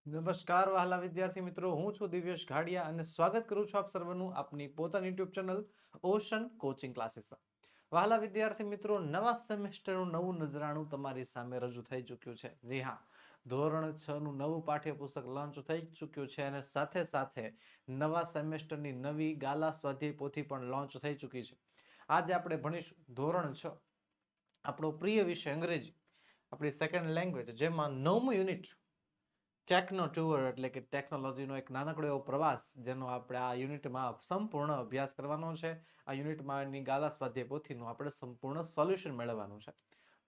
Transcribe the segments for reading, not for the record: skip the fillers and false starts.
નમસ્કાર વહાલા વિદ્યાર્થી મિત્રો, હું છું દિવ્યેશ ઘાડિયા અને સ્વાગત કરું છું આપ સર્વનું આપની પોતાની યુટ્યુબ ચેનલ ઓશન કોચિંગ ક્લાસીસમાં. વહાલા વિદ્યાર્થી મિત્રો, નવા સેમેસ્ટરનું નવું નજરાણું તમારી સામે રજૂ થઈ ચૂક્યું છે. જી હા, ધોરણ 6 નું નવું પાઠ્યપુસ્તક લોન્ચ થઈ ચૂક્યું છે અને સાથે સાથે નવા સેમેસ્ટરની નવી ગાલા સ્વાધ્યાય પોથી પણ લોન્ચ થઈ ચૂકી છે. આજે આપણે ભણીશું ધોરણ 6, આપણો પ્રિય વિષય અંગ્રેજી, આપણી સેકન્ડ લેંગ્વેજ, જેમાં 9મું યુનિટ ટેકનો ટુર એટલે કે ટેકનોલોજીનો એક નાનકડો એવો પ્રવાસ, જેનો આપણે આ યુનિટમાં સંપૂર્ણ અભ્યાસ કરવાનો છે. આ યુનિટમાં ગાલા સ્વાધ્યાય પોથીનું આપણે સંપૂર્ણ સોલ્યુશન મેળવવાનું છે.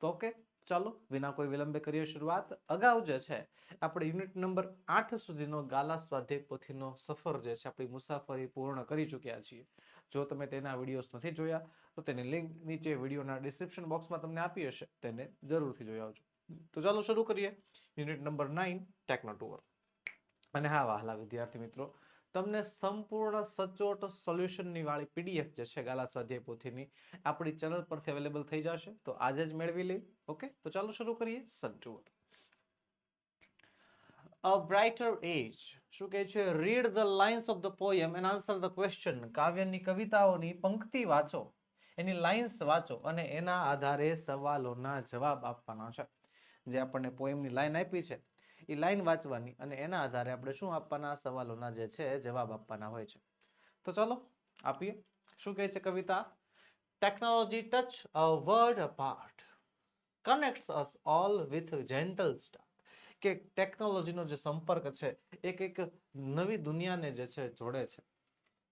તો ઓકે, ચાલો વિના કોઈ વિલંબે કરીએ શરૂઆત. અગાઉ જે છે આપણે યુનિટ નંબર 8 સુધીનો ગાલા સ્વાધ્યાય પોથીનો સફર જે છે, આપણી મુસાફરી પૂર્ણ કરી ચૂક્યા છીએ. જો તમે તેના વિડીયોઝ નથી જોયા તો તેની લિંક નીચે વિડીયોના ડિસ્ક્રિપ્શન બોક્સમાં તમને આપી હશે, તેને જરૂરથી જોઈ આવજો. તો ચાલો શરૂ કરીએ યુનિટ નંબર 9 ટેકનો ટુર. અને હા વહાલા વિદ્યાર્થી મિત્રો, તમને સંપૂર્ણ સચોટ સોલ્યુશનની વાળી પીડીએફ જે છે ગાલા સ્વાધ્યાય પોથીની આપણી ચેનલ પરથી અવેલેબલ થઈ જશે, તો આજે જ મેળવી લઈ. ઓકે, તો ચાલો શરૂ કરીએ ટુર. A brighter age. શું કહે છે? Read the lines of the poem and answer the question. કાવ્યની કવિતાઓની પંક્તિ વાંચો, એની લાઇન્સ વાંચો અને એના આધારે સવાલોના જવાબ આપવાના છે. જે આપણને પોયમની લાઈન આપી છે એ લાઈન વાંચવાની અને એના આધારે આપણે શું આપવાના, સવાલોના જે છે જવાબ આપવાના હોય છે. તો ચાલો આપીએ. શું કહે છે કવિતા? Technology touch a world apart, connects us all with gentle start. કે ટેકનોલોજીનો જે સંપર્ક છે એક નવી દુનિયાને જે છે જોડે છે.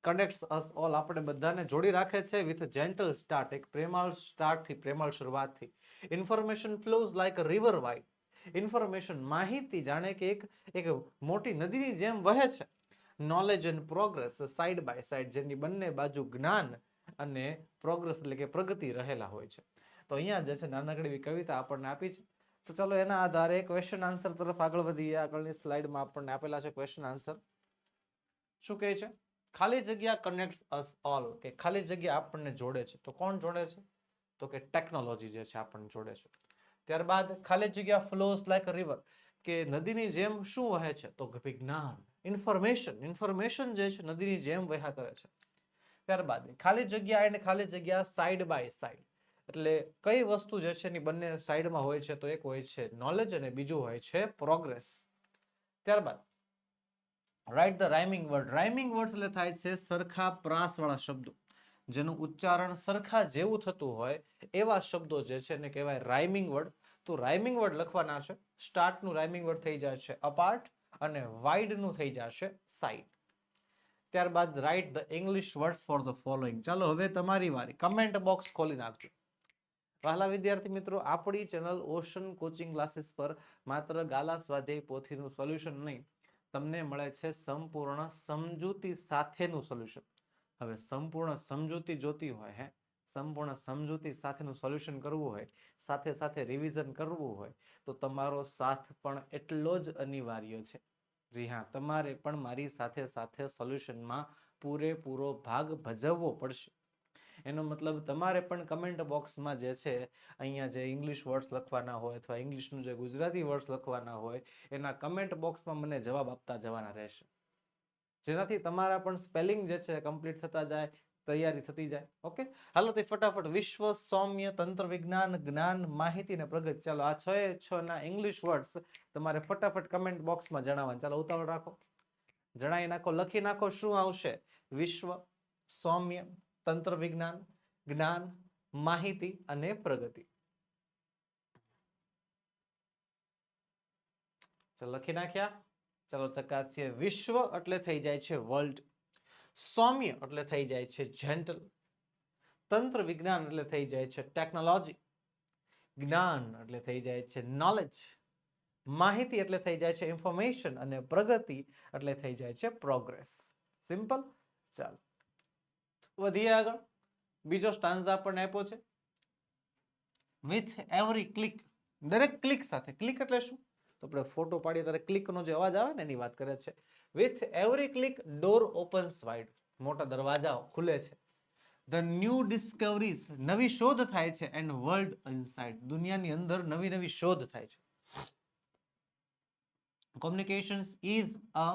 કનેક્ટ્સ અસ ઓલ, આપણે બધાને જોડી રાખે છે વિથ જેન્ટલ સ્ટાર્ટ, એક પ્રેમાળ સ્ટાર્ટથી, પ્રેમાળ શરૂઆતથી. Information flows like a river wide. Information, માહિતી જાણે કે એક મોટી નદીની જેમ વહે છે. Knowledge and progress side by side, જેની બંને બાજુ જ્ઞાન અને પ્રોગ્રેસ એટલે કે પ્રગતિ રહેલા હોય છે. તો અહીંયા જે છે નાનકડી એવી કવિતા આપણને આપી છે. તો ચાલો એના આધારે ક્વેશ્ચન આન્સર તરફ આગળ વધીએ. આગળની સ્લાઇડમાં આપણને આપેલા છે ક્વેશ્ચન આન્સર. શું કહે છે? ખાલી જગ્યા કનેક્ટ્સ અસ ઓલ, કે ખાલી જગ્યા આપણને જોડે છે. તો કોણ જોડે છે? તો કે ટેકનોલોજી જે છે આપણને જોડે છે. ત્યારબાદ ખાલી જગ્યા ફ્લોઝ લાઈક અ રિવર, કે નદીની જેમ શું વહે છે? તો કે વિજ્ઞાન, ઇન્ફોર્મેશન, ઇન્ફોર્મેશન જે છે નદીની જેમ વહ્યા કરે છે. ત્યારબાદ ખાલી જગ્યા અને ખાલી જગ્યા સાઈડ બાય સાઈડ, એટલે કઈ વસ્તુ જે છે એની બંને સાઈડમાં હોય છે? તો એક હોય છે નોલેજ અને બીજું હોય છે પ્રોગ્રેસ. ત્યારબાદ write the rhyming word. Rhyming word એટલે થાય છે સરખા પ્રાસ વાળા શબ્દો, જેનું ઉચ્ચારણ સરખા જેવું થતું હોય એવા શબ્દો જે છે એને કહેવાય રાઇમિંગ વર્ડ. તો રાઇમિંગ વર્ડ લખવાના છે. સ્ટાર્ટનું રાઇમિંગ વર્ડ થઈ જાય છે અપાર્ટ અને વાઇડનું થઈ જશે સાઇડ. ત્યારબાદ write the English words for the following. ચાલો હવે તમારી વારી, કમેન્ટ બોક્સ ખોલી નાખજો. વહાલા વિદ્યાર્થી મિત્રો, આપણી ચેનલ ઓશન કોચિંગ ક્લાસીસ પર માત્ર ગાલા સ્વાધ્યાય પોથીનું સોલ્યુશન નહીં, તમને મળે છે સંપૂર્ણ સમજૂતી સાથેનું સોલ્યુશન. હવે સંપૂર્ણ સમજૂતી જોતી હોય, સંપૂર્ણ સમજૂતી સાથેનું સોલ્યુશન કરવું હોય, સાથે સાથે રિવિઝન કરવું હોય, તો તમારો સાથ પણ એટલો જ અનિવાર્ય છે. જી હા, તમારે પણ મારી સાથે સાથે સોલ્યુશનમાં પૂરેપૂરો ભાગ ભજવવો પડશે. એનો મતલબ તમારે પણ કમેન્ટ બોક્સમાં જે છે અહીંયા જે ઇંગ્લિશ વર્ડ્સ લખવાના હોય અથવા ઇંગ્લિશનું જે ગુજરાતી વર્ડ્સ લખવાના હોય એના કમેન્ટ બોક્સમાં મને જવાબ આપતા જવાના રહેશે, જેનાથી તમારા પણ સ્પેલિંગ જે છે કમ્પ્લીટ થતા જાય, તૈયારી થતી જાય. ઓકે, હાલો તે ફટાફટ વિશ્વ, સૌમ્ય, તંત્ર વિજ્ઞાન, જ્ઞાન, માહિતી અને પ્રગતિ. ચાલો આ 6 ના ઇંગ્લિશ વર્ડ્સ તમારે ફટાફટ કમેન્ટ બોક્સમાં જણાવવાના. ચાલો ઉતાવળ રાખો, જણાવી નાખો, લખી નાખો. શું આવશે? વિશ્વ, સૌમ્ય, તંત્ર વિજ્ઞાન, જ્ઞાન, માહિતી અને પ્રગતિ. ચાલો લખી નાખ્યા? ચાલો ચકાસીએ. વિશ્વ એટલે થઈ જાય છે વર્લ્ડ, સૌમ્ય એટલે થઈ જાય છે જેન્ટલ, તંત્ર વિજ્ઞાન એટલે થઈ જાય છે ટેકનોલોજી, જ્ઞાન એટલે થઈ જાય છે નોલેજ, માહિતી એટલે થઈ જાય છે ઇન્ફોર્મેશન અને પ્રગતિ એટલે થઈ જાય છે પ્રોગ્રેસ. સિમ્પલ. ચાલો વધીએ આગળ. બીજો સ્ટાન્ઝા આપણને આપ્યો છે. વિથ એવરી ક્લિક, દરેક ક્લિક સાથે. ક્લિક એટલે શું? તો આપણે ફોટો પાડીએ ત્યારે ક્લિકનો જે અવાજ આવે ને એની વાત કરે છે. With every click door opens wide, મોટા દરવાજાઓ ખુલે છે. ધ ન્યૂ ડિસ્કવરીઝ, નવી શોધ થાય છે. એન્ડ વર્લ્ડ ઇનસાઇડ, દુનિયાની અંદર નવી નવી શોધ થાય છે. Communications is a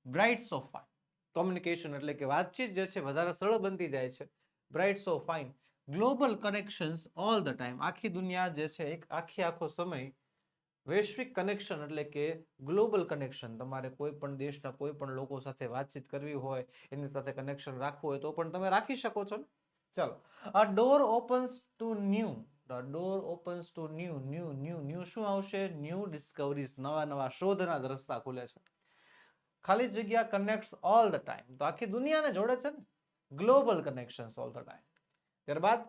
brights of fine. Communication એટલે કે વાતચીત જે છે વધારે સરળ બનતી જાય છે. Brights of fine. Global connections all the time. આખી દુનિયા જે છે એક આખો સમય વૈશ્વિક કનેક્શન એટલે કે ગ્લોબલ કનેક્શન. તમારે કોઈ પણ દેશના કોઈ પણ લોકો સાથે વાતચીત કરવી હોય, એની સાથે કનેક્શન રાખવું હોય તો પણ તમે રાખી શકો છો ને. ચાલો, a door opens to new. The door opens to new શું આવશે? New discoveries. નવા શોધના રસ્તા ખુલે છે. ખાલી જગ્યા કનેક્ટ્સ ઓલ ધ ટાઈમ. તો આખી દુનિયાને જોડે છે ને. Global connections all the time. ત્યારબાદ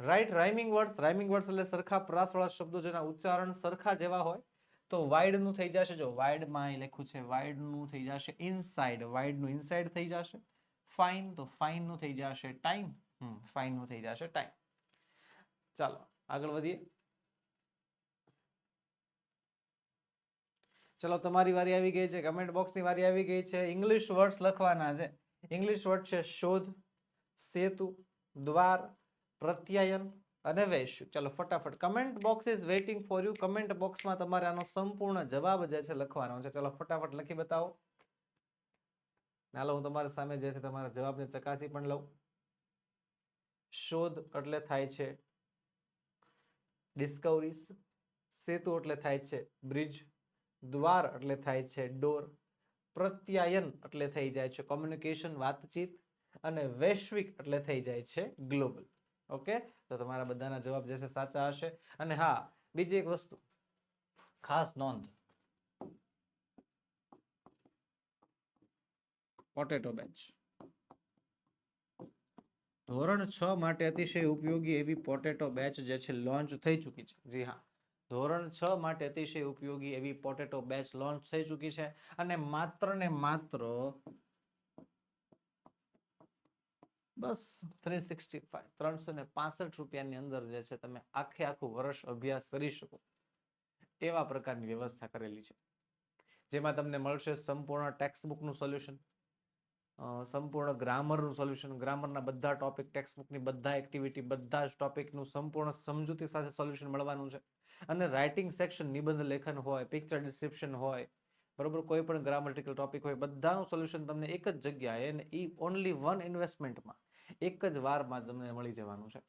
write rhyming words. Rhyming words એટલે સરખા પ્રાસવાળા શબ્દો જેના ઉચ્ચારણ સરખા જેવા હોય. તો વાઇડ નું થઈ જશે. જો વાઇડ માં અહીં લખ્યું છે વાઇડ નું થઈ જશે ઇનસાઇડ. વાઇડ નું ઇનસાઇડ થઈ જશે. ફાઇન તો ફાઇન નું થઈ જશે ટાઈમ. ફાઇન નું થઈ જશે ટાઈમ. ચાલો આગળ વધીએ. ચલો તમારી વારી આવી ગઈ છે. કમેન્ટ બોક્સની વારી આવી ગઈ છે. ઇંગ્લિશ વર્ડ્સ લખવાના છે. ઇંગ્લિશ વર્ડ છે શોધ, સેતુ, દ્વાર, પ્રત્યાયન અને વૈશ્વિક. ચલો ફટાફટ. Comment box is waiting for you. Comment બોક્સમાં તમારે આનો સંપૂર્ણ જવાબ જે છે લખવાનો છે. ચલો ફટાફટ લખી બતાવો. હાલો હું તમારી સામે જે છે તમારા જવાબને ચકાસી પણ લઉં. શોધ એટલે થાય છે ડિસ્કવરીઝ. સેતુ એટલે થાય છે બ્રિજ. દ્વાર એટલે થાય છે ડોર. પ્રત્યાયન એટલે થઈ જાય છે કોમ્યુનિકેશન, વાતચીત. અને વૈશ્વિક એટલે થઈ જાય છે ગ્લોબલ. ઓકે, તો તમારા બધાના જવાબ જે છે સાચા હશે. અને હા, બીજી એક વસ્તુ ખાસ નોંધ. પોટેટો બેચ ધોરણ 6 માટે અતિશય ઉપયોગી એવી પોટેટો બેચ જે છે લોન્ચ થઈ ચૂકી છે. જી હા, ધોરણ 6 માટે અતિશય ઉપયોગી એવી પોટેટો બેચ લોન્ચ થઈ ચૂકી છે. અને માત્ર ને માત્ર બસ 365 રૂપિયાની અંદર જે છે તમે આખું વર્ષ અભ્યાસ કરી શકો એવા પ્રકારની વ્યવસ્થા કરેલી છે. જેમાં તમને મળશે સંપૂર્ણ ટેક્સ્ટબુકનું સોલ્યુશન, સંપૂર્ણ ગ્રામરનું સોલ્યુશન. ગ્રામરના બધા ટોપિક, ટેક્સ્ટબુકની બધા એક્ટિવિટી, બધા જ ટોપિકનું સંપૂર્ણ સમજૂતી સાથે સોલ્યુશન મળવાનું છે. અને રાઇટિંગ સેક્શન, નિબંધ લેખન હોય, પિક્ચર ડિસ્ક્રિપ્શન હોય, બરોબર, કોઈ પણ ગ્રામટિકલ ટોપિક હોય, બધાનું સોલ્યુશન તમને એક જ જગ્યાએ અને ઈ ઓનલી વન ઇન્વેસ્ટમેન્ટમાં, એક જ વારમાં તમને મળી જવાનું છે.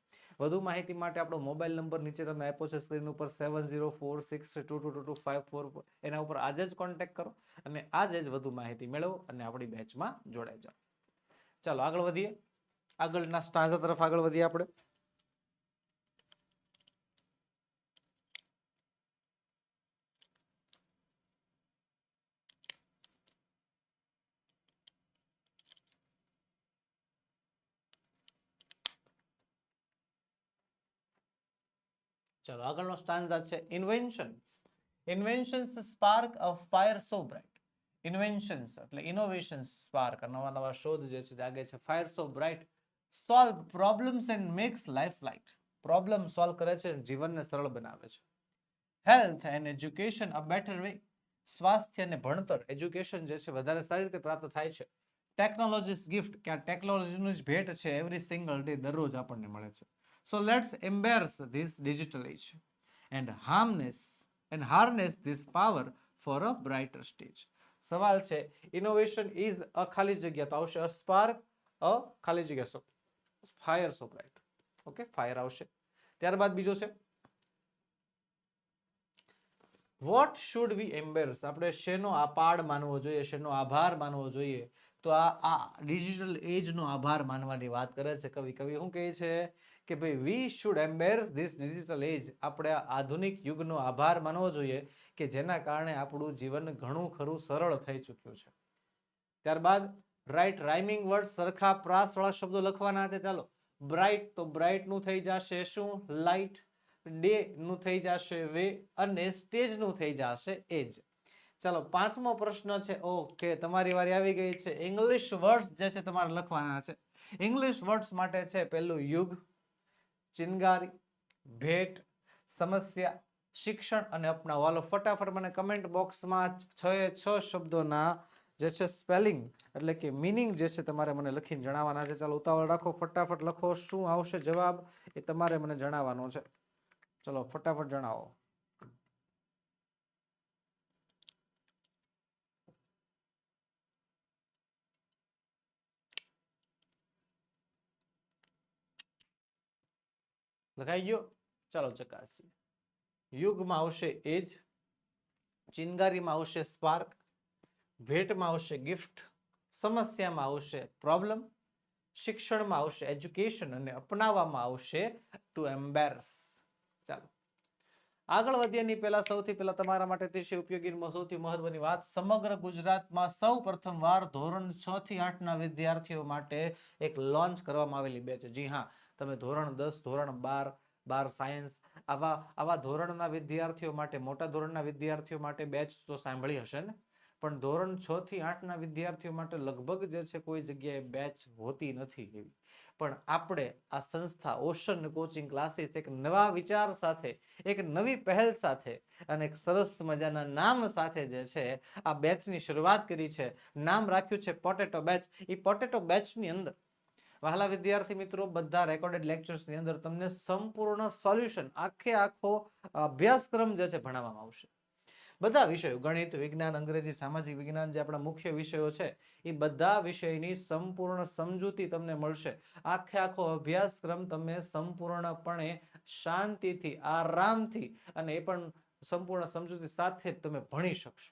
વધુ માહિતી માટે આપણો મોબાઈલ નંબર નીચે તમને આપ્યો છે સ્ક્રીન ઉપર 7046222254. એના ઉપર આજે જ કોન્ટેક્ટ કરો અને આજે જ વધુ માહિતી મેળવો અને આપણી બેચમાં જોડાઈ જાઓ. ચાલો આગળ વધીએ. આગળના સ્ટાન્ઝા તરફ આગળ વધીએ આપણે. ચલો આગળનો સ્ટાન્ઝા છે inventions. Inventions spark a fire so bright. Inventions એટલે ઇનોવેશન્સ સ્પાર્ક, નવા શોધ જે છે જાગે છે. Fire so bright solve problems and makes life light. Problem solve કરે છે, જીવનને સરળ બનાવે છે. Health and education a better way. સ્વાસ્થ્ય અને ભણતર, એજ્યુકેશન જે છે વધારે સારી રીતે પ્રાપ્ત થાય છે. ટેકનોલોજીસ ગિફ્ટ, કે આ ટેકનોલોજીનું જ ભેટ છે એવરી સિંગલ ડે, દરરોજ આપણને મળે છે. So let's embrace this digital age and harness this power for a brighter stage. સવાલ છે ઇનોવેશન ઇઝ અ ખાલી જગ્યા, તો આવશે અ સ્પાર્ક અ ખાલી જગ્યા સો fire so bright. Okay, fire આવશે. ત્યારબાદ બીજો છે વોટ શુડ વી એમ્બેરસ. આપણે શેનો આપાડ માનવો જોઈએ, શેનો આભાર માનવો જોઈએ? તો આ ડિજિટલ એજ નો આભાર માનવાની વાત કરે છે કવિ. શું કહે છે કે ભાઈ વી શુડ એમ્બેરસ ધીસ ડિજિટલ એજ. આપણે આધુનિક યુગનો આભાર માનવો જોઈએ કે જેના કારણે આપણું જીવન ઘણું ખરું સરળ થઈ ચૂક્યું છે. ત્યારબાદ રાઈટ રાઇમિંગ વર્ડ, સરખા પ્રાસવાળા શબ્દો લખવાના છે. ચાલો, બ્રાઇટ તો બ્રાઇટ નું થઈ જશે શું? લાઇટ. ડે નું થઈ જશે વે અને સ્ટેજ નું થઈ જશે એજ. ચાલો પાંચમો પ્રશ્ન છે. ઓકે, તમારી વારી આવી ગઈ છે. ઇંગ્લિશ વર્ડ્સ જે છે તમારે લખવાના છે. ઇંગ્લિશ વર્ડ્સ માટે છે પેલું યુગ, ચિનગારી, ભેટ, સમસ્યા, શિક્ષણ અને અપનાવો. હાલો ફટાફટ મને કમેન્ટ બોક્સમાં 6 શબ્દોના જે છે સ્પેલિંગ એટલે કે મીનિંગ જે છે તમારે મને લખીને જણાવવાના છે. ચાલો ઉતાવળ રાખો, ફટાફટ લખો. શું આવશે જવાબ એ તમારે મને જણાવવાનો છે. ચલો ફટાફટ જણાવો. લખાઈ ગયો? ચાલો ચકાસીએ. યુગમાં આવશે એજ, ચિનગારીમાં આવશે સ્પાર્ક, ભેટમાં આવશે ગિફ્ટ, સમસ્યામાં આવશે પ્રોબ્લેમ, શિક્ષણમાં આવશે એજ્યુકેશન અને અપનાવવામાં આવશે ટુ એમ્બેરસ. ચાલો આગળ વધ્યાની પહેલા સૌથી પહેલા તમારા માટે અતિશય ઉપયોગી સૌથી મહત્વની વાત, સમગ્ર ગુજરાતમાં સૌ પ્રથમવાર ધોરણ 6 થી 8 ના વિદ્યાર્થીઓ માટે એક લોન્ચ કરવામાં આવેલી બેચ. જી હા, તમે ધોરણ 10, ધોરણ 12 સાયન્સ આવા ધોરણના વિદ્યાર્થીઓ માટે, મોટા ધોરણના વિદ્યાર્થીઓ માટે બેચ તો સાંભળી હશે ને, પણ ધોરણ 6 થી 8 ના વિદ્યાર્થીઓ માટે લગભગ જે છે કોઈ જગ્યાએ બેચ હોતી નથી એવી. પણ આપણે આ સંસ્થા ઓશન કોચિંગ ક્લાસીસ એક નવા વિચાર સાથે, એક નવી પહેલ સાથે અને એક સરસ મજાના નામ સાથે જે છે આ બેચની શરૂઆત કરી છે. નામ રાખ્યું છે પોટેટો બેચ. એ પોટેટો બેચની અંદર વહાલા વિદ્યાર્થી મિત્રો, બધા રેકોર્ડેડ લેક્ચર્સની અંદર તમને સંપૂર્ણ સોલ્યુશન, આખો અભ્યાસક્રમ જે છે ભણાવવામાં આવશે. બધા વિષયો, ગણિત, વિજ્ઞાન, અંગ્રેજી, સામાજિક વિજ્ઞાન, જે આપણા મુખ્ય વિષયો છે એ બધા વિષયની સંપૂર્ણ સમજૂતી તમને મળશે. આખો અભ્યાસક્રમ તમે સંપૂર્ણપણે શાંતિથી, આરામથી અને એ પણ સંપૂર્ણ સમજૂતી સાથે તમે ભણી શકશો.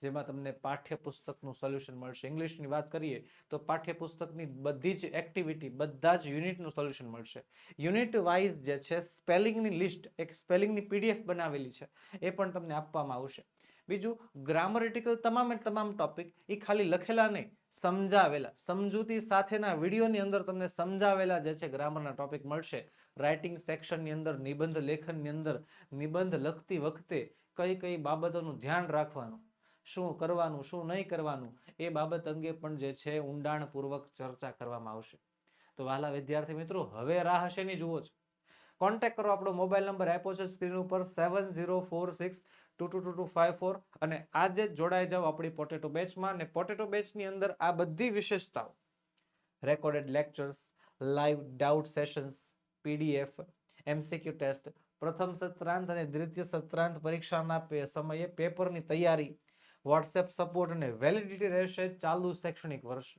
જેમાં તમને પાઠ્યપુસ્તકનું સોલ્યુશન મળશે. ઇંગ્લિશની વાત કરીએ તો પાઠ્યપુસ્તકની બધી જ એક્ટિવિટી, બધા જ યુનિટનું સોલ્યુશન મળશે. યુનિટ વાઇઝ જે છે સ્પેલિંગની લિસ્ટ, એક સ્પેલિંગની પીડીએફ બનાવેલી છે, એ પણ તમને આપવામાં આવશે. બીજું, ગ્રામરેટિકલ તમામ ટોપિક એ ખાલી લખેલા નહીં, સમજાવેલા, સમજૂતી સાથેના વિડીયોની અંદર તમને સમજાવેલા જે છે ગ્રામરના ટોપિક મળશે. રાઇટિંગ સેક્શનની અંદર, નિબંધ લેખનની અંદર, નિબંધ લખતી વખતે કઈ કઈ બાબતોનું ધ્યાન રાખવાનું, શું કરવાનું, શું નહીં કરવાનું, એ બાબત અંગે પણ જે છે ઊંડાણપૂર્વક ચર્ચા કરવામાં આવશે. તો વહાલા વિદ્યાર્થી મિત્રો, હવે રાહ શેની જુઓ છો? કોન્ટેક્ટ કરો, આપણો મોબાઈલ નંબર આપ્યો છે સ્ક્રીન ઉપર 7046222254 અને આજે જ જોડાઈ જાઓ આપણી પોટેટો બેચમાં. અને પોટેટો બેચની અંદર આ બધી વિશેષતાઓ, recorded lectures, live doubt sessions, PDF, MCQ test, પ્રથમ સત્રાંત અને દ્વિતીય સત્રાંત પરીક્ષાના સમયે પેપરની તૈયારી, વોટ્સએપ સપોર્ટ અને વેલિડિટી રહેશે ચાલુ શૈક્ષણિક વર્ષ.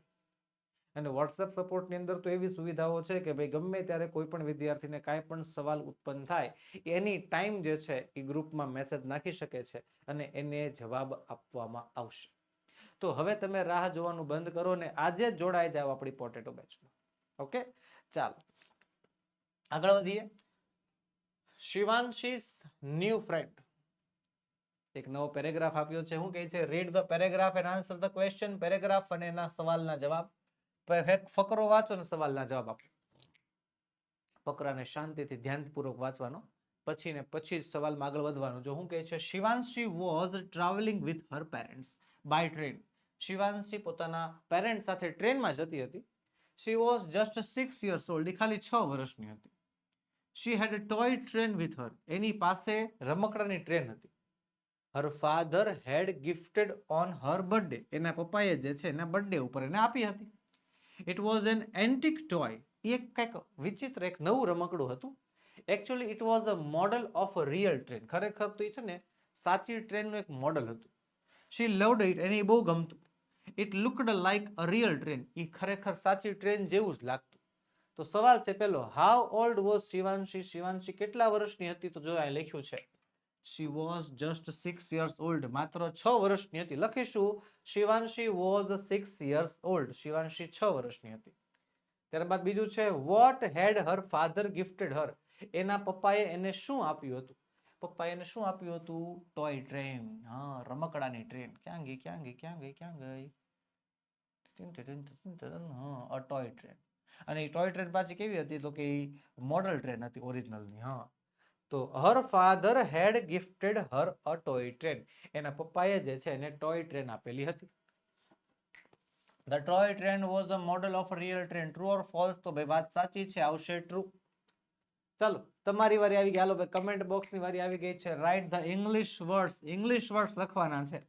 અને વોટ્સએપ સપોર્ટની અંદર તો એવી સુવિધાઓ છે કે ભાઈ ગમે ત્યારે કોઈ પણ વિદ્યાર્થીને કાંઈ પણ સવાલ ઉત્પન્ન થાય, એની ટાઈમ જે છે એ ગ્રુપમાં મેસેજ નાખી શકે છે અને એને જવાબ આપવામાં આવશે. તો હવે તમે રાહ જોવાનું બંધ કરો ને આજે જ જોડાઈ જાઓ આપણી પોટેટો બેચમાં. ઓકે, ચાલો આગળ વધીએ. શિવાંશીસ ન્યૂ ફ્રેન્ડ, એક નવો પેરેગ્રાફ આપ્યો છે. શું કહે છે? Read the paragraph and answer the question. Paragraph અને એના સવાલના જવાબ. ફકરો વાંચો અને સવાલના જવાબ આપો. ફકરાને શાંતિથી ધ્યાનપૂર્વક વાંચવાનો, પછી ને પછી સવાલમાં આગળ વધવાનું. જો શું કહે છે? Shivanshi was travelling with her parents by train. Shivanshi પોતાના પેરેન્ટ સાથે ટ્રેનમાં જતી હતી. She was just 6 years old. એ ખાલી 6 વર્ષની હતી. She had a toy train with her. એની પાસે રમકડાની ટ્રેન હતી. Her father had gifted on her birthday. એના પપ્પાએ જે છે એના બર્થડે ઉપર એને આપી હતી. It was an antique toy. એ કંઈક વિચિત્ર, એક નવું રમકડું હતું. Actually it was a model of a real train. ખરેખર તો એ છે ને સાચી ટ્રેનનું એક મોડલ હતું. She loved it. એને બહુ ગમતું. It looked like a real train. એ ખરેખર સાચી ટ્રેન જેવું જ લાગતું. તો સવાલ છે પેલો, how old was Shivanshi. Shivanshi કેટલા વર્ષની હતી? તો જો આ લખ્યું છે she was just 6 years old. માત્ર 6 વર્ષની હતી. લખીશું Shivanshi was 6 years old. Shivanshi 6 વર્ષની હતી. ત્યારબાદ બીજું છે what had her father gifted her. એના પપ્પાએ એને શું આપ્યું હતું? પપ્પાએ એને શું આપ્યું હતું? Toy train. હા, રમકડાની ટ્રેન. ક્યાં ગઈ? હા, અ ટોય ટ્રેન. અને એ ટોય ટ્રેન પાછી કેવી હતી? તો કે મોડલ ટ્રેન હતી, ઓરિજિનલની. હા, તો her father had gifted her a toy train. એના પપ્પાએ જે છે એને ટોય ટ્રેન આપેલી હતી. The toy train was a model of real train. True or false? તો ભાઈ વાત સાચી છે, આવશે ટ્રુ. ચાલો તમારી વારી આવી ગઈ. હાલો ભાઈ, કમેન્ટ બોક્સની વારી આવી ગઈ છે. Write the English words. English words લખવાના છે.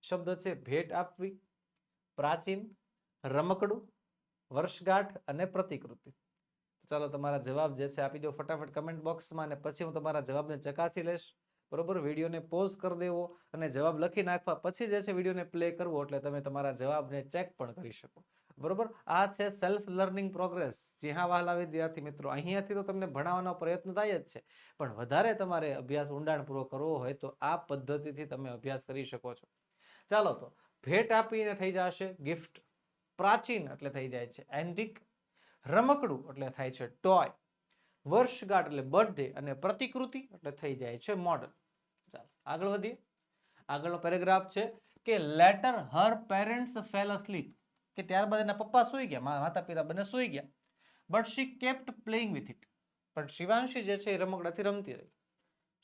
શબ્દ છે ભેટ આપવી, પ્રાચીન, રમકડું, વર્ષગાંઠ અને પ્રતિકૃતિ. ચાલો તમારા જવાબ જે છે આપી દો ફટાફટ કમેન્ટ બોક્સમાં અને પછી હું તમારા જવાબને ચકાસી લઈશ. બરોબર, વિડીયોને પોઝ કરી દેવો અને જવાબ લખી નાખવા, પછી જે છે વિડીયોને પ્લે કરવો, એટલે તમે તમારા જવાબને ચેક પણ કરી શકો. બરોબર, આ છે સેલ્ફ લર્નિંગ પ્રોગ્રેસ. જી હા વહાલા વિદ્યાર્થી મિત્રો, અહીંયાથી તો તમને ભણાવવાનો પ્રયત્ન થાય જ છે, પણ વધારે તમારે અભ્યાસ ઊંડાણપૂર્વક કરવો હોય તો આ પદ્ધતિથી તમે અભ્યાસ કરી શકો છો. ચાલો તો ભેટ આપીને થઈ જશે ગિફ્ટ, પ્રાચીન એટલે થઈ જાય છે એન્ટિક, રમકડું એટલે થાય છે ટોય, વર્ષગાંઠ એટલે બર્થડે, અને પ્રતિકૃતિ એટલે થઈ જાય છે મોડલ. ચાલો આગળ વધીએ. આગળનો પેરેગ્રાફ છે કે letter her parents fail asleep, કે ત્યારબાદ એના પપ્પા સૂઈ ગયા, માતા પિતા બંને સૂઈ ગયા, but she kept playing with it, પણ શિવાંશી જે છે એ રમકડાથી રમતી રહી.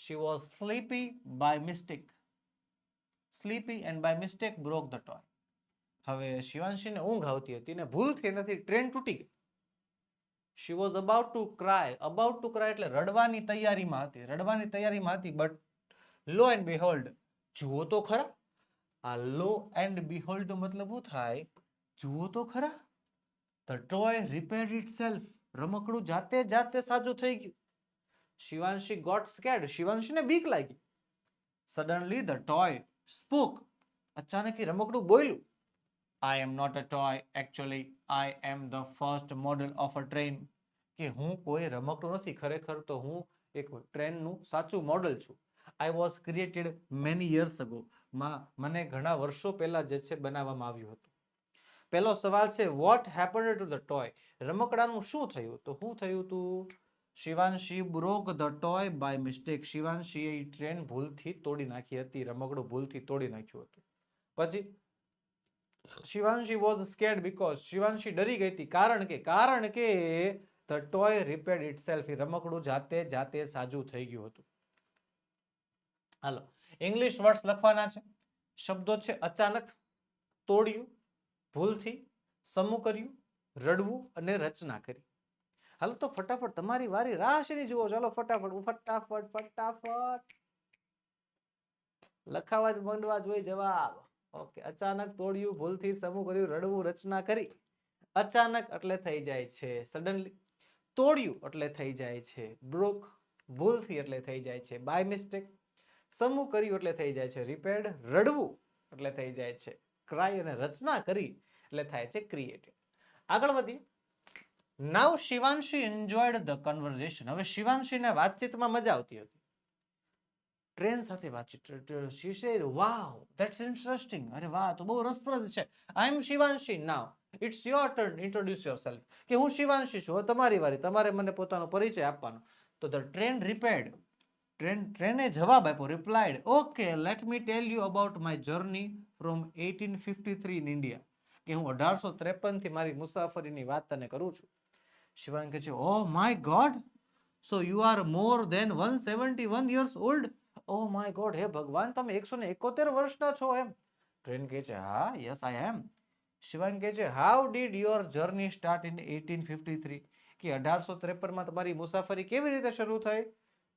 She was sleepy by mistake, sleepy and by mistake broke the toy. હવે શિવાંશીને ઊંઘ આવતી હતી ને ભૂલથી એનાથી ટ્રેન તૂટી ગઈ. She was about to cry, about to cry એટલે રડવાની તૈયારીમાં હતી, રડવાની તૈયારીમાં હતી, બટ લો એન્ડ બિહોલ્ડ, જુઓ તો ખરા, આ લો એન્ડ બિહોલ્ડ નો મતલબ શું થાય, જુઓ તો ખરા, ધ ટોય રિપેર્ડ ઇટસેલ્ફ, રમકડું જાતે સાજું થઈ ગયું. શિવાંશી ગોટ સ્કેર્ડ, શિવાંશીને બીક લાગી. સડનલી ધ ટોય સ્પોક, અચાનક રમકડું બોલ્યું. I am not a toy, actually I am the first model of a train, કે હું કોઈ રમકડું નથી, ખરેખર તો હું એક ટ્રેનનું સાચું મોડલ છું. I was created many years ago, મને ઘણા વર્ષો પહેલા જે છે બનાવવામાં આવ્યું હતું. પહેલો સવાલ છે what happened to the toy, રમકડાનું શું થયું, તો શું થયું હતું, Shivanshi broke the toy by mistake, શિવાંશીએ ટ્રેન ભૂલથી તોડી નાખી હતી, રમકડું ભૂલથી તોડી નાખ્યું હતું. પછી Shivanshi was scared because, Shivanshi ડરી ગઈ હતી કારણ કે the toy repaired itself, એ રમકડું જાતે સાજું થઈ ગયું હતું. હાલો ઇંગ્લિશ વર્ડ્સ લખવાના છે. શબ્દો છે અચાનક, તોડ્યું, ભૂલથી, સમૂહ કર્યું, રડવું અને રચના કરી. હાલો તો ફટાફટ તમારી વારી, રાહ શેની જુઓ, ચાલો ફટાફટ લખાવા જ માંડવા જોઈએ જવાબ. ઓકે, અચાનક, તોડ્યું, ભૂલથી, સમૂહ કર્યું, રડવું, રચના કરી. અચાનક એટલે થઈ જાય છે સડનલી, તોડ્યું એટલે થઈ જાય છે બ્રોક, ભૂલથી એટલે થઈ જાય છે બાય મિસ્ટેક, સમૂહ કર્યું એટલે થઈ જાય છે રિપેર્ડ, રડવું એટલે થઈ જાય છે ક્રાય, અને રચના કરી એટલે થાય છે ક્રિએટેડ. આગળ વધી. નાઉ શિવાંશી એન્જોયડ ધ કન્વર્ઝેશન, હવે શિવાંશીને વાતચીતમાં મજા આવતી હતી, ટ્રેન સાથે વાતચીત. she said wow that's interesting, અરે વાહ તો બહુ રસપ્રદ છે. I am Shivanshi, now it's your turn, introduce yourself, કે હું શિવાંશી છું, તમારી વારી, તમારે મને પોતાનો પરિચય આપવાનો. તો the train repaired, ટ્રેને જવાબ આપ્યો, replied okay let me tell you about my journey from 1853 in India, કે હું 1853 થી મારી મુસાફરીની વાત તને કરું છું. શિવાંગ કહે છે oh my god, so you are more than 171 years old, oh my god, હે ભગવાન તમે 171 વર્ષના છો એમ. ટ્રેન કહે છે હા yes I am. શિવાંગ કહે છે how did your journey start in 1853, કે 1853 માં તમારી મુસાફરી કેવી રીતે શરૂ થઈ.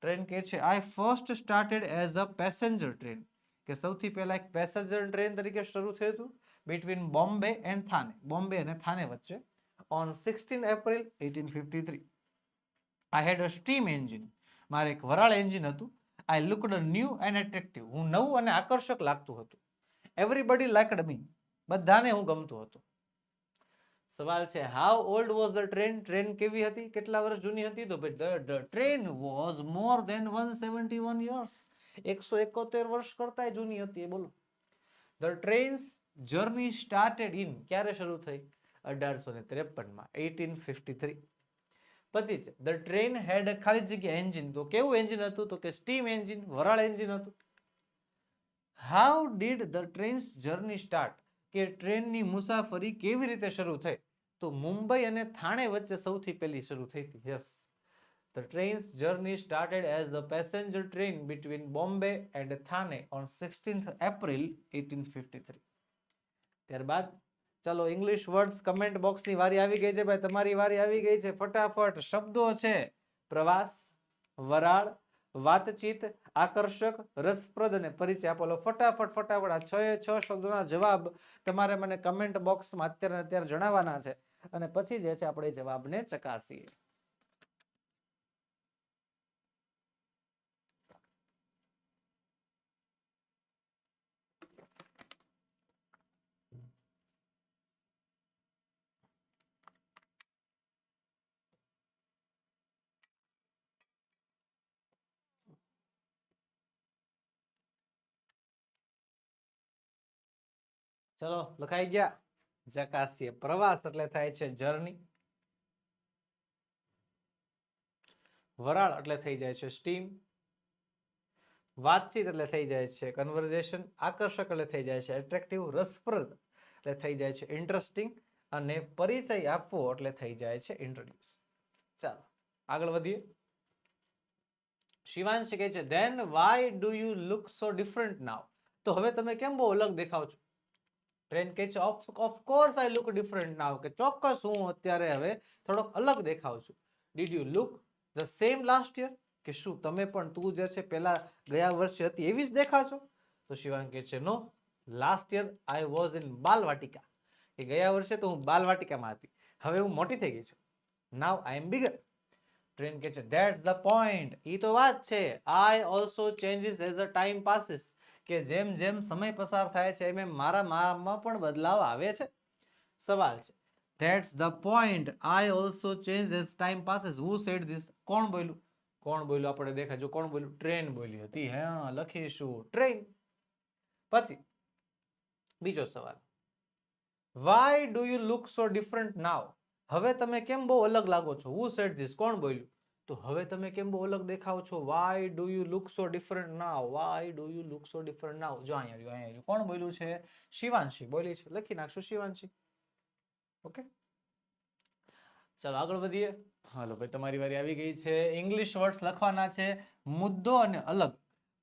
ટ્રેન કહે છે I first started as a passenger train, કે સૌથી પહેલા એક પેસેન્જર ટ્રેન તરીકે શરૂ થયું હતું between બોમ્બે and થાને, બોમ્બે અને થાને વચ્ચે, on 16 April 1853. I had a steam engine, મારે એક વરાળ એન્જિન હતું. I looked new and attractive, હું નવું અને આકર્ષક લાગતું હતું. Everybody liked me, બધાને હું ગમતો હતો. સવાલ છે how old was the train, train કેવી હતી, કેટલા વર્ષ જૂની હતી, તો the train was more than 171 years, 171 વર્ષ કરતા જૂની હતી. બોલો. The train's journey started in, ક્યારે શરૂ થઈ, 1853 માં, 1853. પછી છે the train had a ખાલી જગ્યા એન્જિન, તો કેવું એન્જિન હતું, તો કે સ્ટીમ એન્જિન, વરાળ એન્જિન હતું. how did the train's journey start, કે ટ્રેનની મુસાફરી કેવી રીતે શરૂ થઈ, તો મુંબઈ અને થાણે વચ્ચે સૌથી પહેલી શરૂ થઈ હતી. Yes, the train's journey started as the passenger train between Bombay and Thane on 16th April 1853. ત્યારબાદ ચાલો ઇંગ્લિશ વર્ડ્સ કમેન્ટ બોક્સની વારી આવી ગઈ છે ભાઈ, તમારી વારી આવી ગઈ છે. ફટાફટ શબ્દો છે પ્રવાસ, વરાળ, વાતચીત, આકર્ષક, રસપ્રદ અને પરિચય આપો. ફટાફટ આ 6 શબ્દોના જવાબ તમારે મને કમેન્ટ બોક્સમાં અત્યારે જણાવવાના છે, અને પછી જે છે આપણે જવાબને ચકાસીએ. ચલો લખાઈ ગયા. ચકાસીએ. પ્રવાસ એટલે થાય છે જર્ની. વરાળ એટલે થઈ જાય છે સ્ટીમ. વાતચીત એટલે થઈ જાય છે કન્વર્ઝેશન. આકર્ષક એટલે થઈ જાય છે એટ્રેક્ટિવ. રસપ્રદ એટલે થઈ જાય છે ઇન્ટરેસ્ટિંગ. અને પરિચય આપવો એટલે થઈ જાય છે ઇન્ટ્રોડ્યુસ. ચાલો આગળ વધીએ. શિવાંશ કહે છે then why do you look so different now. તો હવે તમે કેમ બહુ અલગ દેખાવ છો? ટ્રેન કહે છે of course I look different now, કે ચોક્કસ હું અત્યારે હવે થોડોક અલગ દેખાવ છું. Did you look the same last year, કે શું તમે પણ તું જે છે પેલા ગયા વર્ષે હતી એવી જ દેખાવ છો? તો શિવાંગ કહે છે no, last year I was in Balvatika, કે ગયા વર્ષે તો હું બાલવાટિકામાં હતી, હવે હું મોટી થઈ ગઈ છું. નાઉ આઈ એમ બિગર. ટ્રેન કહે છે ધેટ્સ ધ પોઈન્ટ, ઈ તો વાત છે. I also changes as a time passes, કે જેમ જેમ સમય પસાર થાય છે એમ મારામાં પણ બદલાવ આવે છે. સવાલ છે that's the point, I also change as time passes, who said this. કોણ બોલ્યું? કોણ બોલ્યું આપણે દેખાય જો. કોણ બોલ્યું? ટ્રેન બોલી હતી. હા, લખીશું ટ્રેન. પછી બીજો સવાલ, why do you look so different now, હવે તમે કેમ બહુ અલગ લાગો છો? હુ સેડ ધીસ, કોણ બોલ્યું? તો હવે તમે કેમ બહુ અલગ દેખાવ છો? Why do you look so different now, why do you look so different now. જો અહીંયા આવ્યું. કોણ બોલ્યું છે? શિવાંશી બોલી છે. લખી નાખશું શિવાંશી. ઓકે, ચાલો આગળ વધીએ. હાલો ભાઈ, તમારી વારી આવી ગઈ છે. ઇંગ્લિશ વર્ડ્સ લખવાના છે મુદ્દો અને અલગ.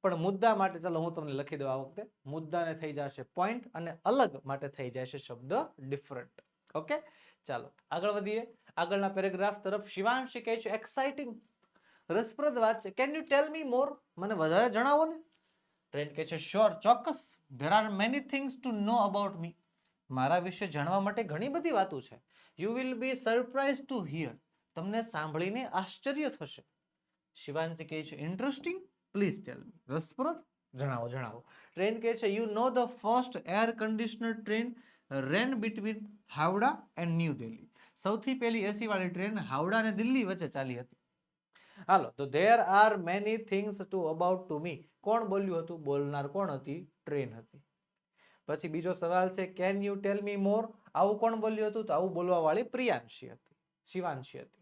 પણ મુદ્દા માટે ચાલો હું તમને લખી દઉં. આ વખતે મુદ્દાને થઈ જશે પોઈન્ટ અને અલગ માટે થઈ જશે શબ્દ ડિફરન્ટ. ઓકે, ચાલો આગળ વધીએ. આગળના પેરેગ્રાફ તરફ. શિવાંશી કહે છે એક્સાઇટિંગ, રસપ્રદ વાત છે. કેન યુ ટેલ મી મોર, મને વધારે જણાવો ને. ટ્રેન કહે છે શ્યોર, ચોક્કસ. There are many things to know about me, મારા વિશે જાણવા માટે ઘણી બધી વાતો છે. You will be surprise to hear, તમને સાંભળીને આશ્ચર્ય થશે. શિવાંશી કહે છે ઇન્ટરેસ્ટિંગ, પ્લીઝ ટેલ મી, રસપ્રદ, જણાવો જણાવો. ટ્રેન કહે છે you know the first air conditioner train rain between Howrah and new Delhi, સૌથી પહેલી એસી વાળી ટ્રેન હાવડા અને દિલ્હી વચ્ચે ચાલી હતી. હાલો, તો there are many things two about to me, કોણ બોલ્યું હતું? બોલનાર કોણ હતી? ટ્રેન હતી. પછી બીજો સવાલ છે કેન યુ ટેલ મી મોર, આવું કોણ બોલ્યું હતું? તો આવું બોલવા વાળી પ્રિયાંશી હતી, શિવાંશી હતી.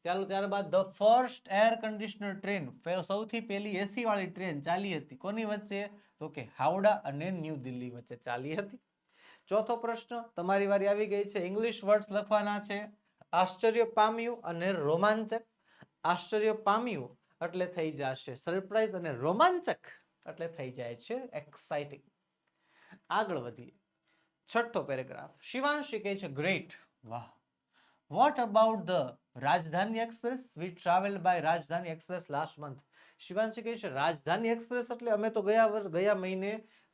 ચાલો ત્યારબાદ the first air conditioner train, સૌથી પહેલી એસી વાળી ટ્રેન ચાલી હતી કોની વચ્ચે? તો કે હાવડા અને ન્યૂ દિલ્હી વચ્ચે ચાલી હતી. ચોથો પ્રશ્ન, તમારી વારી આવી ગઈ છે. ઇંગ્લિશ વર્ડ્સ લખવાના છે આશ્ચર્ય પામ્યું અને રોમાંચક. આશ્ચર્ય પામ્યું એટલે થઈ જશે સરપ્રાઈઝ અને રોમાંચક એટલે થઈ જાય છે એક્સાઇટિંગ. આગળ વધીએ. છઠ્ઠો પેરેગ્રાફ. શિવાંશી કહે છે ગ્રેટ, વાહ. What about the Rajdhani express, V travelled by રાજધાની એક્સપ્રેસ લાસ્ટ મંથ. શિવાંશી કહે છે રાજધાની એક્સપ્રેસ એટલે અમે તો ગયા મહિને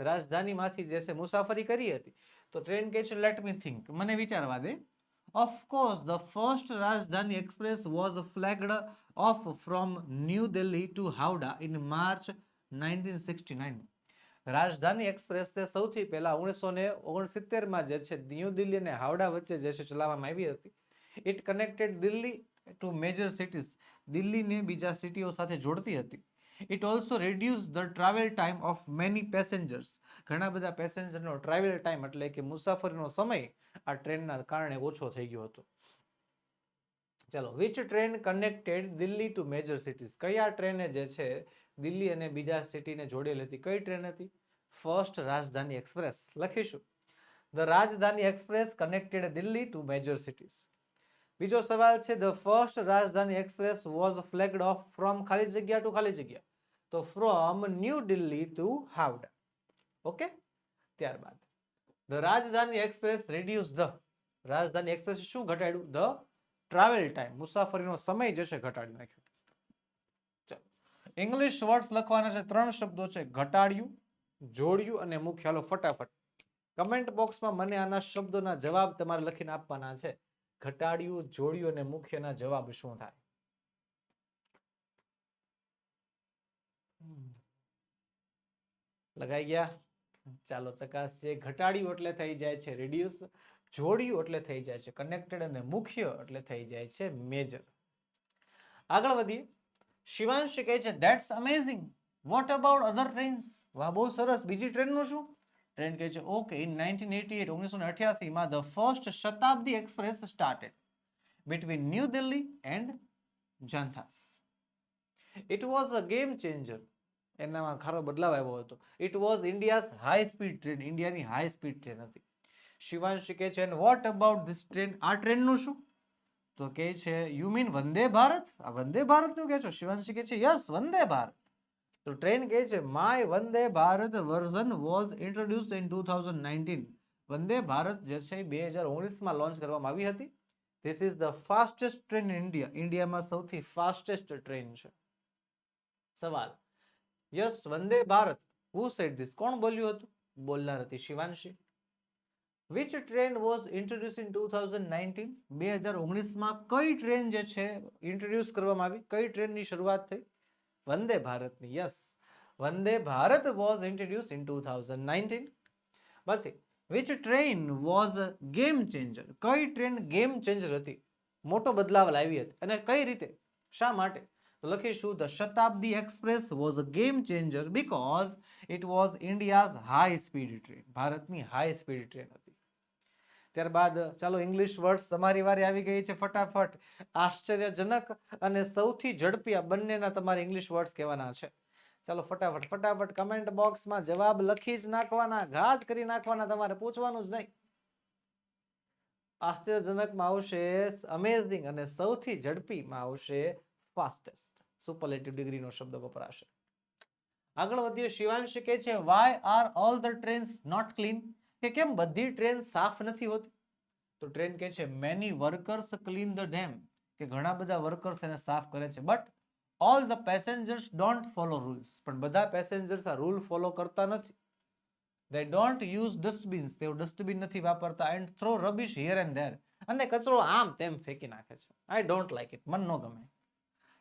રાજધાનીમાંથી જે છે મુસાફરી કરી હતી. તો ટ્રેન કહે છે લેટ મી થિંક, મને વિચારવા દે. Of course, the first Rajdhani Express was flagged off from New Delhi to Howrah in March 1969. રાજધાની એક્સપ્રેસ તે સૌથી પહેલા 1969 માં જે છે ન્યૂ દિલ્હી અને હાવડા વચ્ચે જે છે ચલાવવામાં આવી હતી. It connected Delhi to major cities, દિલ્હીને બીજા સિટીઓ સાથે જોડતી હતી. It also reduce the travel time of many passengers, ઘણા બધા પેસેન્જરનો ટ્રાવેલ ટાઈમ એટલે કે મુસાફરીનો સમય આ ટ્રેનના કારણે ઓછો થઈ ગયો હતો. ચાલો, which train connected Delhi to major cities, કયા ટ્રેને જે છે દિલ્હી અને બીજા સિટીને જોડેલી હતી? કઈ ટ્રેન હતી? First Rajdhani express. લખીશું the Rajdhani express connected Delhi to major cities. બીજો સવાલ છે the first Rajdhani express was flagged off from ખાલી જગ્યા ટુ ખાલી જગ્યા, તો from New Delhi to Howrah. Okay, ત્યારબાદ the Rajdhani express reduce the, Rajdhani express શું ઘટાડ્યું? ધ ટ્રાવેલ ટાઈમ, મુસાફરીનો સમય જે છે ઘટાડી નાખ્યો. ચાલો, ઇંગ્લિશ વર્ડ્સ લખવાના છે. 3 શબ્દો છે ઘટાડ્યું, જોડ્યું અને મુખ્ય. હાલો ફટાફટ કમેન્ટ બોક્સમાં મને આના શબ્દોના જવાબ તમારે લખીને આપવાના છે. ઘટાડ્યું, જોડ્યું અને મુખ્યના જવાબ શું થાય? લગાઈ ગયા? ચાલો ચકાસીએ. ઘટાડ્યું એટલે થઈ જાય છે રિડ્યુસ, જોડ્યું એટલે થઈ જાય છે કનેક્ટેડ અને મુખ્ય એટલે થઈ જાય છે મેજર. આગળ વધીએ. શિવાંશ કહે છે that's amazing, what about other trains, વાહ બહુ સરસ, બીજી ટ્રેનનું શું? ટ્રેન કહે છે ઓકે ઇન 1988 1988 માં the first Shatabdi express started between New Delhi and Janthas. It was a game changer. એનામાં ખરો બદલાવ આવ્યો હતો. It was India's high speed train. ઇન્ડિયાની હાઈ સ્પીડ ટ્રેન હતી. શિવાંશી કહે છે and what about this train? આ ટ્રેનનું શું? તો કહે છે you mean વંદે ભારત? આ વંદે ભારતનું કહે છો? શિવાંશી કહે છે yes વંદે ભારત. તો ટ્રેન કહે છે my Vande Bharat version was introduced in 2019. Vande Bharat જે છે 2019 માં લોન્ચ કરવામાં આવી હતી. This is the fastest train in India. ઇન્ડિયામાં સૌથી ફાસ્ટેસ્ટ ટ્રેન છે. સવાલ yes Vande Bharat who said this? કોણ બોલ્યું હતું? બોલનાર હતી Shivanshi. Which train was introduced in 2019? 2019 માં કઈ ટ્રેન જે છે ઇન્ટ્રોડ્યુસ કરવામાં આવી? કઈ ટ્રેનની શરૂઆત થઈ? વંદે ભારતની. Yes Vande Bharat was introduced in 2019. પછી which train was a game changer? કઈ ટ્રેન ગેમ ચેન્જર હતી? મોટો બદલાવ લાવી હતી. અને કઈ રીતે? શા માટે? તો લખીશું the Shatabdi express was a game changer because it was India's high speed train. ભારતની હાઈ સ્પીડ ટ્રેન હતી. ત્યારબાદ ચાલો ઇંગ્લિશ વર્ડ્સ તમારી વારી આવી ગઈ છે. ફટાફટ આશ્ચર્યજનક અને સૌથી ઝડપી આ બંનેના તમારે ઇંગ્લિશ વર્ડ્સ કહેવાના છે. ચાલો ફટાફટ કમેન્ટ બોક્સમાં જવાબ લખી જ નાખવાના, ઘા જ કરી નાખવાના, તમારે પૂછવાનું જ નહીં. આશ્ચર્યજનકમાં આવશે અમેઝિંગ અને સૌથી ઝડપીમાં આવશે ફાસ્ટેસ્ટ. સુપરલેટિવ ડિગ્રીનો શબ્દ વપરાશે. આગળ વધીએ. શિવાંશી કહે છે why are all the trains not clean? કે કેમ બધી ટ્રેન સાફ નથી હોતી? તો ટ્રેન કહે છે મેની વર્કર્સ ક્લીન ધ ધેમ, કે ઘણા બધા વર્કર્સ એને સાફ કરે છે. But all the passengers don't follow rules, પણ બધા પેસેન્જર્સ આ રૂલ ફોલો કરતા નથી. they don't use dustbins, તેઓ ડસ્ટબિન નથી વાપરતા. and throw rubbish here and there, અને કચરો આમ તેમ ફેંકી નાખે છે. I don't like it, મન ન ગમે.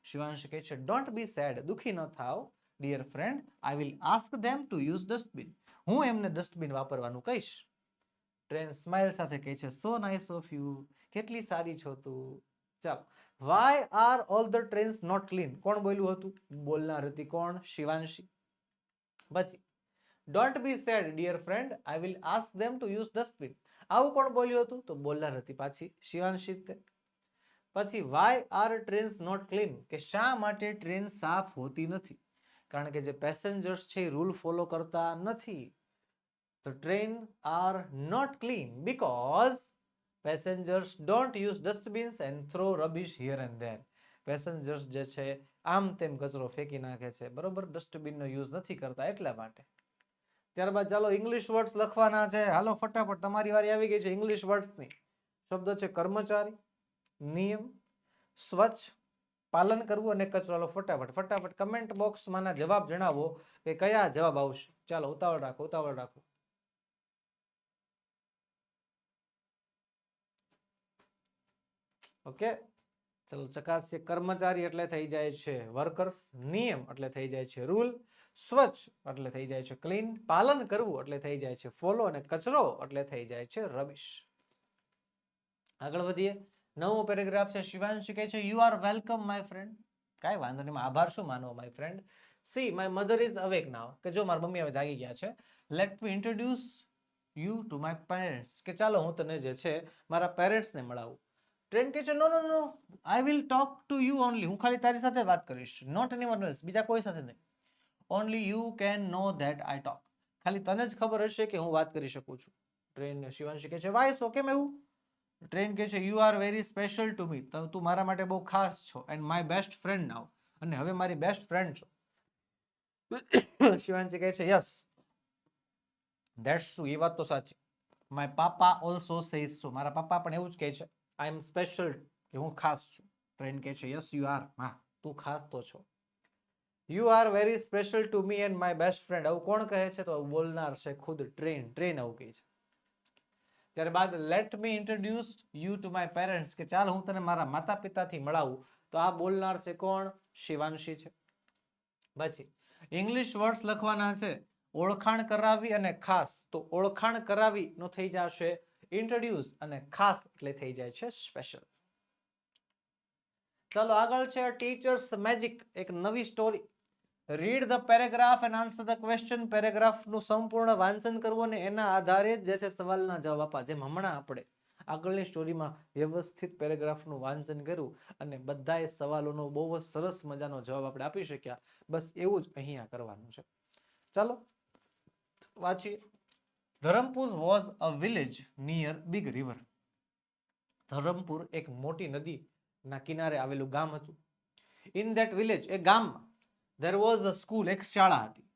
શિવાંશ કહે છે don't be sad, દુખી ન થાવ dear friend, I will ask them to use dustbin, હું એમને ડસ્ટબિન વાપરવાનું કહીશ. ટ્રેન સ્માઇલ સાથે કહે છે so nice of you, કેટલી સારી છો તું. ચાલો why are all the trains not clean? કોણ બોલ્યું હતું? બોલનાર હતી કોણ? શિવાંશી. પછી don't be sad dear friend, I will ask them to use dustbin, આવું કોણ બોલ્યું હતું? તો બોલનાર હતી પાછી શિવાંશી. પછી why are trains not clean? કે શા માટે ટ્રેન સાફ હોતી નથી? કારણ કે જે પેસેન્જર્સ છે એ રૂલ ફોલો કરતા નથી. તો train are not clean because passengers don't use dustbins and throw rubbish here and there. Passengers જે છે આમ તેમ કચરો ફેંકી નાખે છે, બરોબર, ડસ્ટબિનનો યુઝ નથી કરતા એટલા માટે. ત્યારબાદ ચાલો ઇંગ્લિશ વર્ડ્સ લખવાના છે. હાલો ફટાફટ તમારી વારી આવી ગઈ છે ઇંગ્લિશ વર્ડ્સની. શબ્દ છે કર્મચારી, નિયમ, સ્વચ્છ, પાલન કરવું અને કચરો. ફટાફટ કમેન્ટ બોક્સમાંના જવાબ જણાવો કે કયા જવાબ આવશે. ચાલો ઉતાવળ રાખો. ઓકે ચલો ચકાસીએ. કર્મચારી એટલે થઈ જાય છે વર્કર્સ, નિયમ એટલે થઈ જાય છે રૂલ, સ્વચ્છ એટલે થઈ જાય છે ક્લીન, પાલન કરવું એટલે થઈ જાય છે ફોલો, અને કચરો એટલે થઈ જાય છે રબિશ. આગળ વધીએ. નવો પેરેગ્રાફ છે. શિવાંશી કહે છે you are welcome my friend. કાંઈ વાંધો નહીં, આભાર શું માનવો my friend. See my mother is awake now, કે જો મારી મમ્મી હવે જાગી ગયા છે. Let me introduce you to my parents, કે ચાલો હું તને જે છે મારા પેરેન્ટ્સને મળાવું. ટ્રેન કહે છે no I will talk to you only, હું ખાલી તારી સાથે વાત કરીશ, નોટ એનીવન એલ્સ, બીજા કોઈ સાથે નહીં. Only you can know that I talk, ખાલી તને જ ખબર હશે કે હું વાત કરી શકું છું. ટ્રેન શિવાંશી કહે છે વાય સો, કેમ એવું? ટ્રેન કહે છે you are very special to me, તું મારા માટે બહુ ખાસ છો. એન્ડ માય બેસ્ટ ફ્રેન્ડ નાઉ, અને હવે મારી બેસ્ટ ફ્રેન્ડ છો. શિવાંશી કહે છે યસ ધેટ્સ ટ્રુ, એ વાત તો સાચી. માય પાપા ઓલ્સો સેઝ સો, મારા પપ્પા પણ એવું જ કહે છે આઈ એમ સ્પેશિયલ, કે હું ખાસ છું. ટ્રેન કહે છે યસ યુ આર, હા તું ખાસ તો છો. You are very special to me and my best friend, આવું કોણ કહે છે? તો બોલનાર છે ખુદ ટ્રેન આવું કહે છે. ત્યારબાદ late me introduce you to my parents, કે ચાલ હું તને મારા માતા પિતાથી મળાવું. તો આ બોલનાર છે કોણ? શિવાંશી છે. પછી ઇંગ્લિશ વર્ડ્સ લખવાના છે. ઓળખાણ કરાવી અને ખાસ, તો ઓળખાણ કરાવી નો થઈ જશે ઇન્ટ્રોડ્યુસ, અને ખાસ એટલે થઈ જાય છે સ્પેશિયલ. ચાલો આગળ છે ટીચર્સ મેજિક, એક નવી story. Read the paragraph and answer the question. પેરેગ્રાફનું સંપૂર્ણ વાંચન કરવું અને એના આધારે જે છે સવાલના જવાબ આપવા. જેમ હમણાં આપણે આગળની સ્ટોરીમાં વ્યવસ્થિત પેરેગ્રાફનું વાંચન કર્યું અને બધાય સવાલોનો બહુ જ સરસ મજાનો જવાબ આપણે આપી શક્યા. બસ એવું જ અહીંયા કરવાનું છે. ચાલો વાંચીએ. Dharampur was a village near big river. Dharampur એક મોટી નદીના કિનારે આવેલું ગામ હતું. ઇન ધેટ વિલેજ, એ ગામમાં, there was a school, એક શાળા હતી.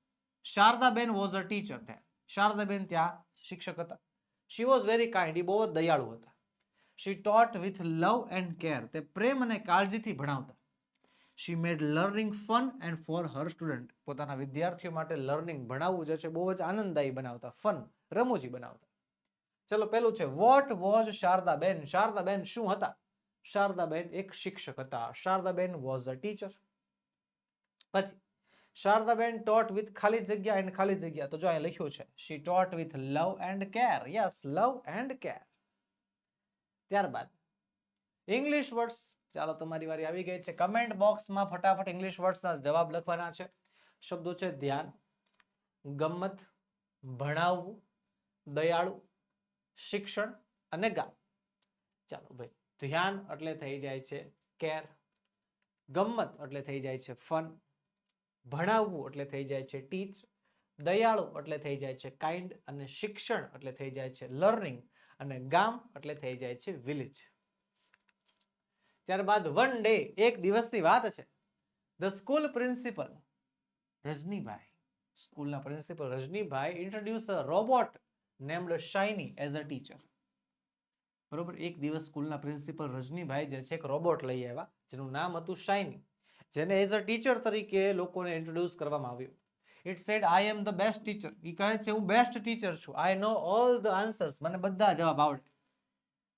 Shardaben was a teacher there. Shardaben ત્યાં શિક્ષક હતા. she was very kind, એ બહુ જ દયાળુ હતા. she taught with love and care, તે પ્રેમ અને કાળજીથી ભણાવતા. she made learning fun and for her student, પોતાના વિદ્યાર્થીઓ માટે લર્નિંગ ભણાવવું જે છે બહુ જ આનંદદાયી બનાવતા, ફન રમૂજી બનાવતા. ચલો પેલું છે what was શારદાબેન. શારદાબેન શું હતા? શારદાબેન એક શિક્ષક હતા. Shardaben was a teacher. પછી શારદાબેન taught with ખાલી જગ્યા and ખાલી જગ્યા. તો જો અહીં લખ્યું છે she taught with love and care. yes, love and care. ત્યારબાદ ઇંગ્લિશ વર્ડ્સ. ચાલો તમારી વારી આવી ગઈ છે. કમેન્ટ બોક્સમાં ફટાફટ ઇંગ્લિશ વર્ડ્સના જવાબ લખવાના છે. શબ્દો છે ધ્યાન, ગમ્મત, ભણાવવું, દયાળુ, શિક્ષણ અને ગામ. ચાલો ભાઈ, ધ્યાન એટલે થઈ જાય છે કેર, ગમ્મત એટલે થઈ જાય છે ફન, ભણાવવું એટલે થઈ જાય છે ટીચ, દયાળુ એટલે થઈ જાય છે કાઇન્ડ અને શિક્ષણ એટલે થઈ જાય છે લર્નિંગ અને ગામ એટલે થઈ જાય છે વિલેજ. ત્યારબાદ વન ડે, એક દિવસની વાત છે. ધ સ્કૂલ પ્રિન્સિપલ રજનીભાઈ, સ્કૂલના principal Rajnibhai introduce a robot named shiny as a teacher. બરોબર, એક દિવસ સ્કૂલના પ્રિન્સિપલ રજનીભાઈ જે છે એક રોબોટ લઈ આવ્યા જેનું નામ હતું શાઇની, જેને એઝ અ ટીચર તરીકે લોકોને ઇન્ટ્રોડ્યુસ કરવામાં આવ્યું. It said I am the best teacher. એ કહે છે હું બેસ્ટ ટીચર છું. I know all the answers, મને બધા જવાબ આવડે.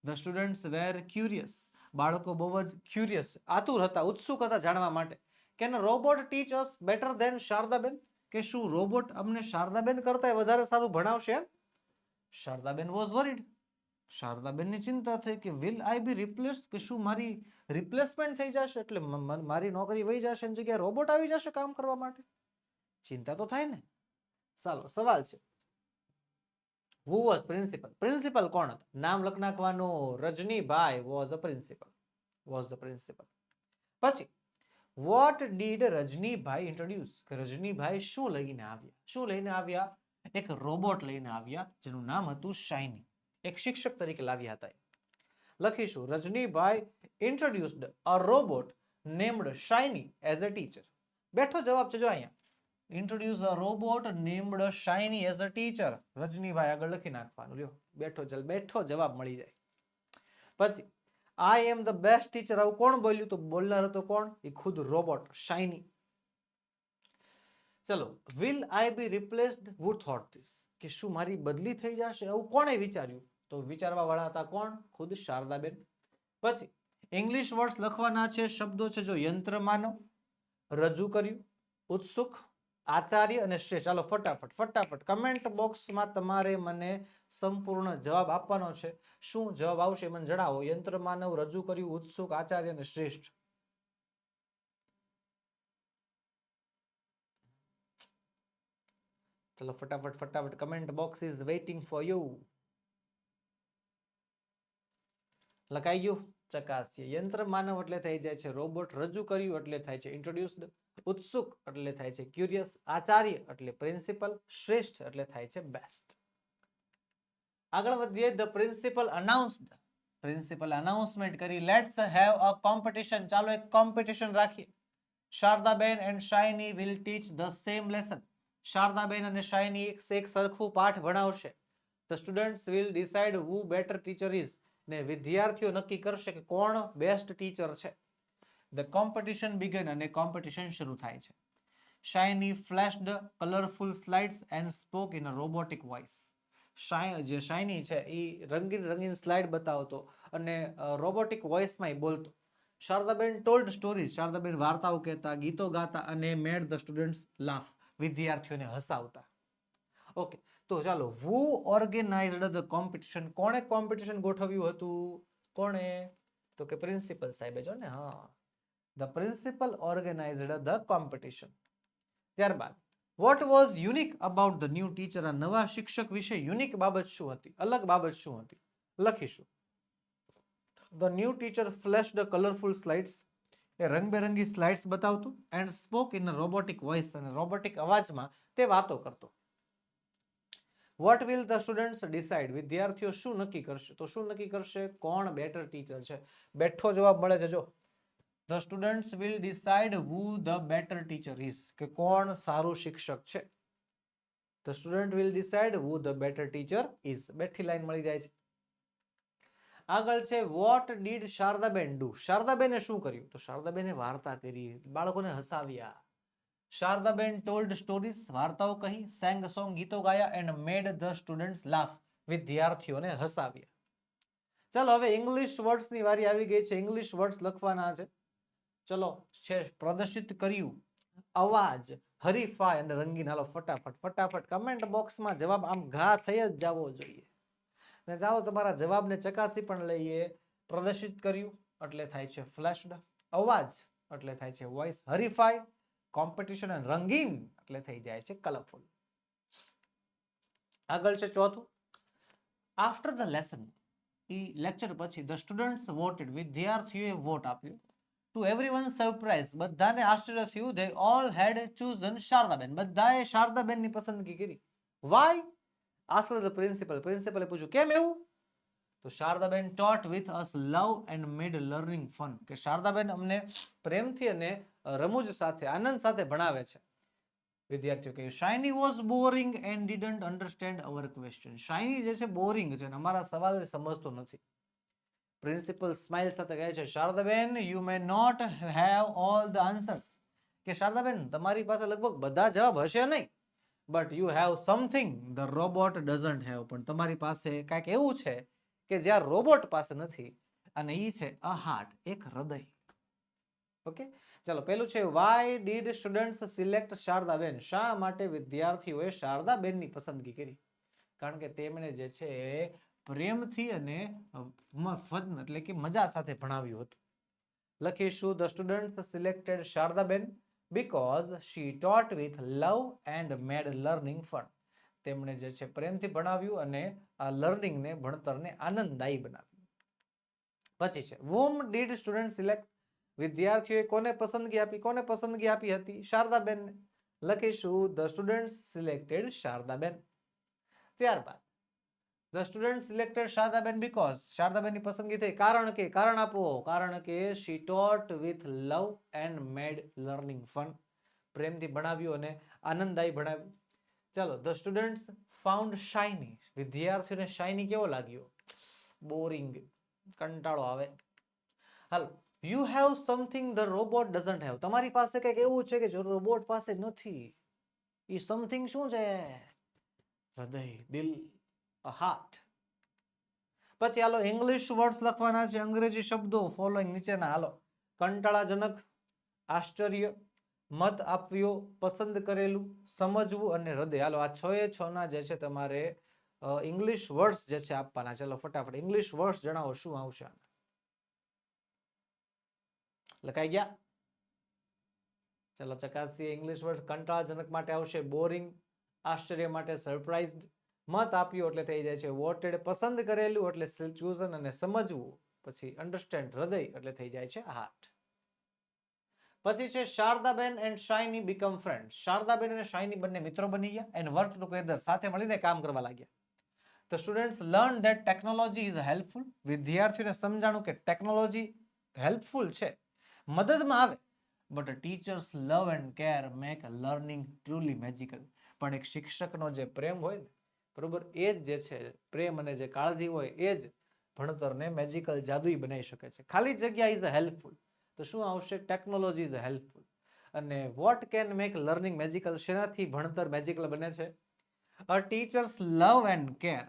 The students were curious. બાળકો બહુ જ ક્યુરિયસ, આતુર હતા, ઉત્સુક હતા જાણવા માટે. Can robot teach us better than Shardaben, કે શું રોબોટ અમને શારદાબેન કરતા વધારે સારું ભણાવશે? Shardaben was worried. શારદાબેનની ચિંતા થઈ કે વિલ આઈ બી રિપ્લેસ્ડ, કે શું મારી રિપ્લેસમેન્ટ થઈ જશે, એટલે મારી નોકરી વહી જશે એની જગ્યાએ રોબોટ આવી જશે કામ કરવા માટે? ચિંતા તો થાય ને. ચાલો સવાલ છે who was principal. પ્રિન્સિપલ કોણ હતા? નામ લખ નાખવાનું. Rajnibhai was a principal, was the principal. પછી what did રજનીભાઈ introduce, કે રજનીભાઈ શું લઈને આવ્યા? શું લઈને આવ્યા? એક રોબોટ લઈને આવ્યા જેનું નામ હતું શાઇની. એક શિક્ષક તરીકે લાવ્યા હતા. લખીશું Rajnibhai introduced a robot named Shiny as a teacher. બેઠો જવાબ છે જો અહીંયા. introduce a robot named Shiny as a teacher. Rajnibhai આગળ લખી નાખવાનું. લ્યો બેઠો જવાબ મળી જાય. પછી I am the best teacher. આવું કોણ બોલ્યું? તો બોલનાર હતો કોણ? એ ખુદ રોબોટ શાઇની. ચલો will I be replaced, who thought this, કે શું મારી બદલી થઈ જશે આવું કોણે વિચાર્યું? તો વિચારવા વાળા હતા કોણ? ખુદ શારદાબેન. પછી ઇંગ્લિશ વર્ડ્સ લખવાના છે. શબ્દો છે જો યંત્રમાનવ, રજૂ કર્યું, ઉત્સુક, આચાર્ય અને શ્રેષ્ઠ. ચાલો ફટાફટ કમેન્ટ બોક્સમાં તમારે મને સંપૂર્ણ જવાબ આપવાનો છે. શું જવાબ આવશે મને જણાવો. યંત્રમાનવ, રજૂ કર્યું, ઉત્સુક, આચાર્ય અને શ્રેષ્ઠ. ચલો ફટાફટ comment box is waiting for you. લખાઈ ગયું? ચકાસીએ. યંત્ર માનવ એટલે થઈ જાય છે રોબોટ, રજૂ કર્યું એટલે થાય છે ઇન્ટ્રોડ્યુસ્ડ, ઉત્સુક એટલે થાય છે ક્યુરિયસ, આચાર્ય એટલે પ્રિન્સિપલ, શ્રેષ્ઠ એટલે થાય છે બેસ્ટ. આગળ વધીએ. The principal announced, principal announcement કરી લેટ્સ હેવ અ કોમ્પિટિશન, ચાલો એક કોમ્પિટિશન રાખીએ. Shardaben and Shiny will teach the same lesson. Shardaben અને શાઇની એક સરખું પાઠ ભણાવશે. The students will decide who better teacher is, ને વિદ્યાર્થીઓ નક્કી કરશે કે કોણ બેસ્ટ ટીચર છે. ધ કોમ્પિટિશન બિગન, અને કોમ્પિટિશન શરૂ થાય છે. Shiny flashed colourful slides and spoke in a robotic voice. જે શાઇની છે એ રંગીન સ્લાઇડ બતાવતો અને રોબોટિક વોઇસમાં બોલતો. શારદાબેન ટોલ્ડ સ્ટોરીઝ, શારદાબેન વાર્તાઓ કહેતા, ગીતો ગાતા અને મેડ ધ સ્ટુડન્ટ્સ લાફ, વિદ્યાર્થીઓને હસાવતા. ઓકે, તો ચાલો who organized the competition, કોણે કોમ્પિટિશન ગોઠવ્યું હતું? કોણે? તો કે પ્રિન્સિપલ સાહેબે જો ને. હા, the principal organized the competition. ત્યારબાદ what was unique about the new teacher, આ નવા શિક્ષક વિશે યુનિક બાબત શું હતી, અલગ બાબત શું હતી, લખીશું. The new teacher flash the colourful slides, એ રંગબેરંગી સ્લાઇડ્સ બતાવતું, and spoke in a robotic voice, અને રોબોટિક અવાજમાં તે વાતો કરતો. What will the students decide, વિદ્યાર્થીઓ શું નક્કી કરશે, તો શું નક્કી કરશે, કોણ બેટર ટીચર છે. બેઠો જવાબ મળે છે જો, the students will decide who the better teacher is, કે કોણ સારું શિક્ષક છે. The student will decide who the better teacher is, બેઠી લાઈન મળી જાય છે. આગળ છે વોટ ડીડ શારદાબેન ડુ, શારદાબેને શું કર્યું, તો શારદાબેને વાર્તા કરી, બાળકોને હસાવ્યા. શારદાબેન ટોલ્ડ સ્ટોરીઝ, વાર્તાઓ કહી, સેંગ સોંગ, ગીતો ગાયા, and made the students laugh, વિદ્યાર્થીઓને હસાવ્યા. ચલો હવે ઇંગ્લિશ વર્ડ્સની વારી આવી ગઈ છે. ઇંગ્લિશ વર્ડ્સ લખવાના છે. ચલો છે પ્રદર્શિત કર્યું, અવાજ, હરીફાઈ અને રંગીન. હાલો ફટાફટ કમેન્ટ બોક્સમાં જવાબ આમ ઘા થઈ જ જવો જોઈએ. ને ચાલો તમારા જવાબને ચકાસી પણ લઈએ. પ્રદર્શિત કર્યું એટલે થાય છે ફ્લેશ્ડ, અવાજ એટલે થાય છે વોઇસ, હરીફાઈ કોમ્પિટિશન, અને રંગીન એટલે થઈ જાય છે કલરફુલ. આગળ છે ચોથું, આફ્ટર ધ લેસન, ઈ લેક્ચર પછી ધ સ્ટુડન્ટ્સ વોટેડ, વિદ્યાર્થીઓએ વોટ આપ્યો. ટુ એવરીવન સરપ્રાઈઝ, બધાને આશ્ચર્ય થયું, they all had chosen Shardaben, બધાએ શારદાબેનની પસંદગી કરી. વાય આસ્ક્ડ ધ પ્રિન્સિપલ, પ્રિન્સિપલે પૂછ્યું કેમ એવું, તો Shardaben taught with us love and made learning fun, કે શારદાબેન અમને પ્રેમથી અને રમૂજ સાથે, આનંદ સાથે ભણાવે છે. વિદ્યાર્થીઓ કહે Shiny was boring and didn't understand our question, Shiny જે છે બોરિંગ છે અને અમારા સવાલ સમજતો નથી. પ્રિન્સિપલ સ્માઇલ સાથે કહે છે Shardaben you may not have all the answers, કે શારદાબેન તમારી પાસે લગભગ બધા જવાબ હશે નહીં, but you have something the robot doesn't have, પણ તમારી પાસે કંઈક એવું છે કે જ્યાં રોબોટ પાસે નથી, અને એ છે અ હાર્ટ, એક હૃદય. ઓકે, ચાલો પહેલું છે why did students select Shardaben, શા માટે વિદ્યાર્થીઓએ શારદાબેનની પસંદગી કરી, કારણ કે તેમણે જે છે પ્રેમથી અને ફન એટલે કે મજા સાથે ભણાવ્યું હતું. લખીશું the students selected Shardaben because she taught with love and made learning fun, તેમણે જે છે પ્રેમથી ભણાવ્યું અને આ લર્નિંગને, ભણતરને આનંદદાયી બનાવ્યું. પછી છે whom did students select, વિદ્યાર્થીઓએ કોને પસંદગી આપી, કોને પસંદગી આપી હતી, શારદાબેનને. લખીશું ધ સ્ટુડન્ટ્સ સિલેક્ટેડ શારદાબેન. ત્યારબાદ the student selected Shardaben because, શારદાબેનની પસંદગી થઈ કારણ કે, કારણ આપો, કારણ કે she taught with love and made learning fun, પ્રેમથી ભણાવ્યું અને આનંદદાયી ભણાવ્યું. ચાલો ધ સ્ટુડન્ટ્સ ફાઉન્ડ શાઇની, વિદ્યાર્થીઓને શાઇની કેવો લાગ્યો, બોરિંગ, કંટાળો આવે. હાલો you have something the robot doesn't have, તમારી પાસે કંઈક એવું છે કે જો રોબોટ પાસે નથી. એ સમથિંગ શું છે, હૃદય, દિલ, a heart. પછી હાલો ઇંગ્લિશ વર્ડ્સ લખવાના છે, અંગ્રેજી શબ્દો ફોલોઈંગ નીચેના. હાલો કંટાળાજનક, આશ્ચર્ય, મત આપ્યો, પસંદ કરેલું, સમજવું અને હૃદય. હાલો આ 6 એ 6 ના જે છે તમારે ઇંગ્લિશ વર્ડ્સ જે છે આપવાના. ચલો ફટાફટ ઇંગ્લિશ વર્ડ્સ જણાવો શું આવશે. લખાઈ ગયા, ચલો ચકાસીએ. ઇંગ્લિશ વર્ડ કંટાળાજનક માટે આવશે બોરિંગ, આશ્ચર્ય માટે સરપ્રાઇઝડ, મત આપ્યો એટલે થઈ જાય છે વોટેડ, પસંદ કરેલું એટલે ચૂઝન અને સમજવું પછી અન્ડરસ્ટેન્ડ હૃદય એટલે થઈ જાય છે હાર્ટ. પછી છે Shardaben and shiny become friend, Shardaben અને શાઇની બંને મિત્રો બની ગયા એન્ડ વર્ક ટુગેધર, સાથે મળીને કામ કરવા લાગ્યા. The students learn that technology is helpful, વિદ્યાર્થીઓને સમજાણું કે ટેકનોલોજી હેલ્પફુલ છે, મદદમાં આવે, but teachers love and care make learning truly magical, પણ એક શિક્ષકનો જે પ્રેમ હોય ને, બરોબર, એ જ જે છે પ્રેમ અને જે કાળજી હોય એ જ ભણતરને મેજિકલ, જાદુઈ બનાવી શકે છે. ખાલી જગ્યા ઇઝ હેલ્પફુલ, તો શું આવશે, ટેકનોલોજી ઇઝ હેલ્પફુલ. અને what can make learning magical, શેનાથી ભણતર મેજિકલ બને છે, અ ટીચર્સ લવ એન્ડ કેર,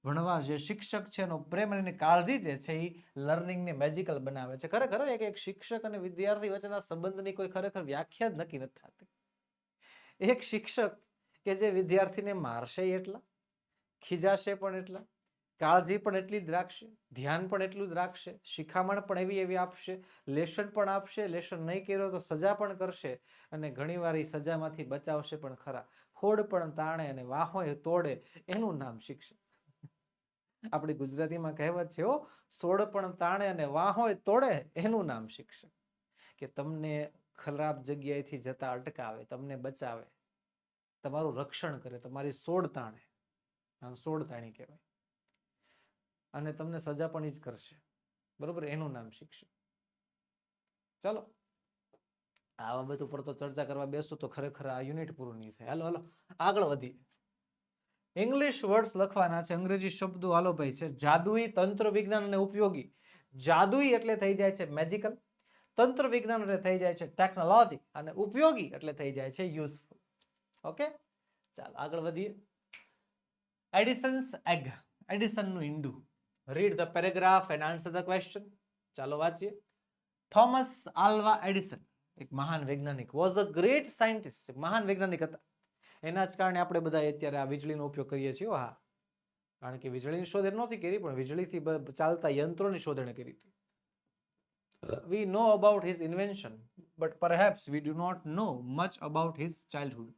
ભણવા જે શિક્ષક છે એનો પ્રેમ અને કાળજી જે છે એ લર્નિંગને મેજિકલ બનાવે છે. ખરેખર એક શિક્ષક અને વિદ્યાર્થી વચ્ચેના સંબંધની કોઈ ખરેખર વ્યાખ્યા જ નક્કી નથી થતી. એક શિક્ષક કે જે વિદ્યાર્થીને મારશે એટલા, ખીજાશે પણ એટલા, કાળજી પણ એટલી જ રાખશે, ધ્યાન પણ એટલું જ રાખશે, શિખામણ પણ એવી આપશે, લેસન પણ આપશે, લેસન નહીં કર્યો તો સજા પણ કરશે, અને ઘણીવાર એ સજામાંથી બચાવશે પણ ખરા. હોડ પણ તાણે અને વાહોય તોડે એનું નામ શિક્ષક. આપણી ગુજરાતીમાં કહેવત છે, સોડ પણ તાણે અને વાહોય તોડે એનું નામ શિક્ષક. કે તમને ખરાબ જગ્યાએથી જતા અટકાવે, તમને બચાવે, તમારું રક્ષણ કરે, તમારી સોડ તાણે, સોડ તાણી કહેવાય, અને તમને સજા પણ જ કરશે. બરોબર, એનું નામ શિક્ષક. ચાલો, આ બાબત ઉપર તો ચર્ચા કરવા બેસું તો ખરેખર આ યુનિટ પૂરું નહીં થાય. હાલો હાલો આગળ વધીએ. ઇંગ્લિશ વર્ડ્સ લખવાના છે, અંગ્રેજી શબ્દો હાલો ભાઈ છે. જાદુઈ, તંત્ર વિજ્ઞાન અને ઉપયોગી. જાદુઈ એટલે થઈ જાય છે મેજિકલ, તંત્ર વિજ્ઞાન એટલે થઈ જાય છે ટેકનોલોજી, અને ઉપયોગી એટલે થઈ જાય છે યુઝફુલ. ઓકે, ચાલો આગળ વધીએ. એડિસન્સ એગ, એડિસનનું ઈંડું. Read the paragraph and answer the question. ચાલો વાંચીએ. થોમસ આલ્વા એડિસન એક મહાન વૈજ્ઞાનિક, વોઝ અ ગ્રેટ સાયન્ટિસ્ટ, મહાન વૈજ્ઞાનિક હતા. એના જ કારણે આપણે બધા અત્યારે આ વીજળીનો ઉપયોગ કરીએ છીએ. હા, કારણ કે વીજળીની શોધ એને નહોતી કરી, પણ વીજળીથી ચાલતા યંત્રોની શોધ એને કરી હતી. We know about his invention, but perhaps we do not know much about his childhood.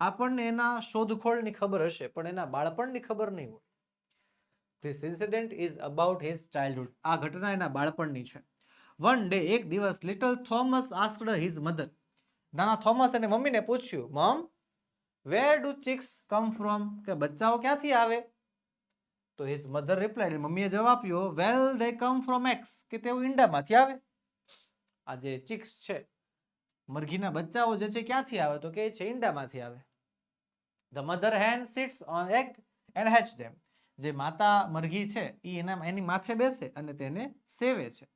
આપણને એના શોધખોળની ખબર હશે, પણ એના બાળપણની ખબર નહીં હોય. This incident is about his childhood. આ ઘટના એના બાળપણની છે. One day, એક દિવસ, little Thomas asked his mother. નાના થોમસ એને મમ્મીને પૂછ્યું, મમ, where do chicks come from? કે બચ્ચાઓ ક્યાંથી આવે? તો his mother replied, મમ્મીએ જવાબ આપ્યો, well, they come from eggs, કે તેઓ ઈંડામાંથી આવે. આ જે ચિક્સ છે, મરઘીના બચ્ચાઓ જે છે, ક્યાંથી આવે? તો કે છે ઈંડામાંથી આવે. The mother hen sits on egg and hatch them. જે માતા મરઘી છે એની માથે બેસે અને તેને સેવે છે.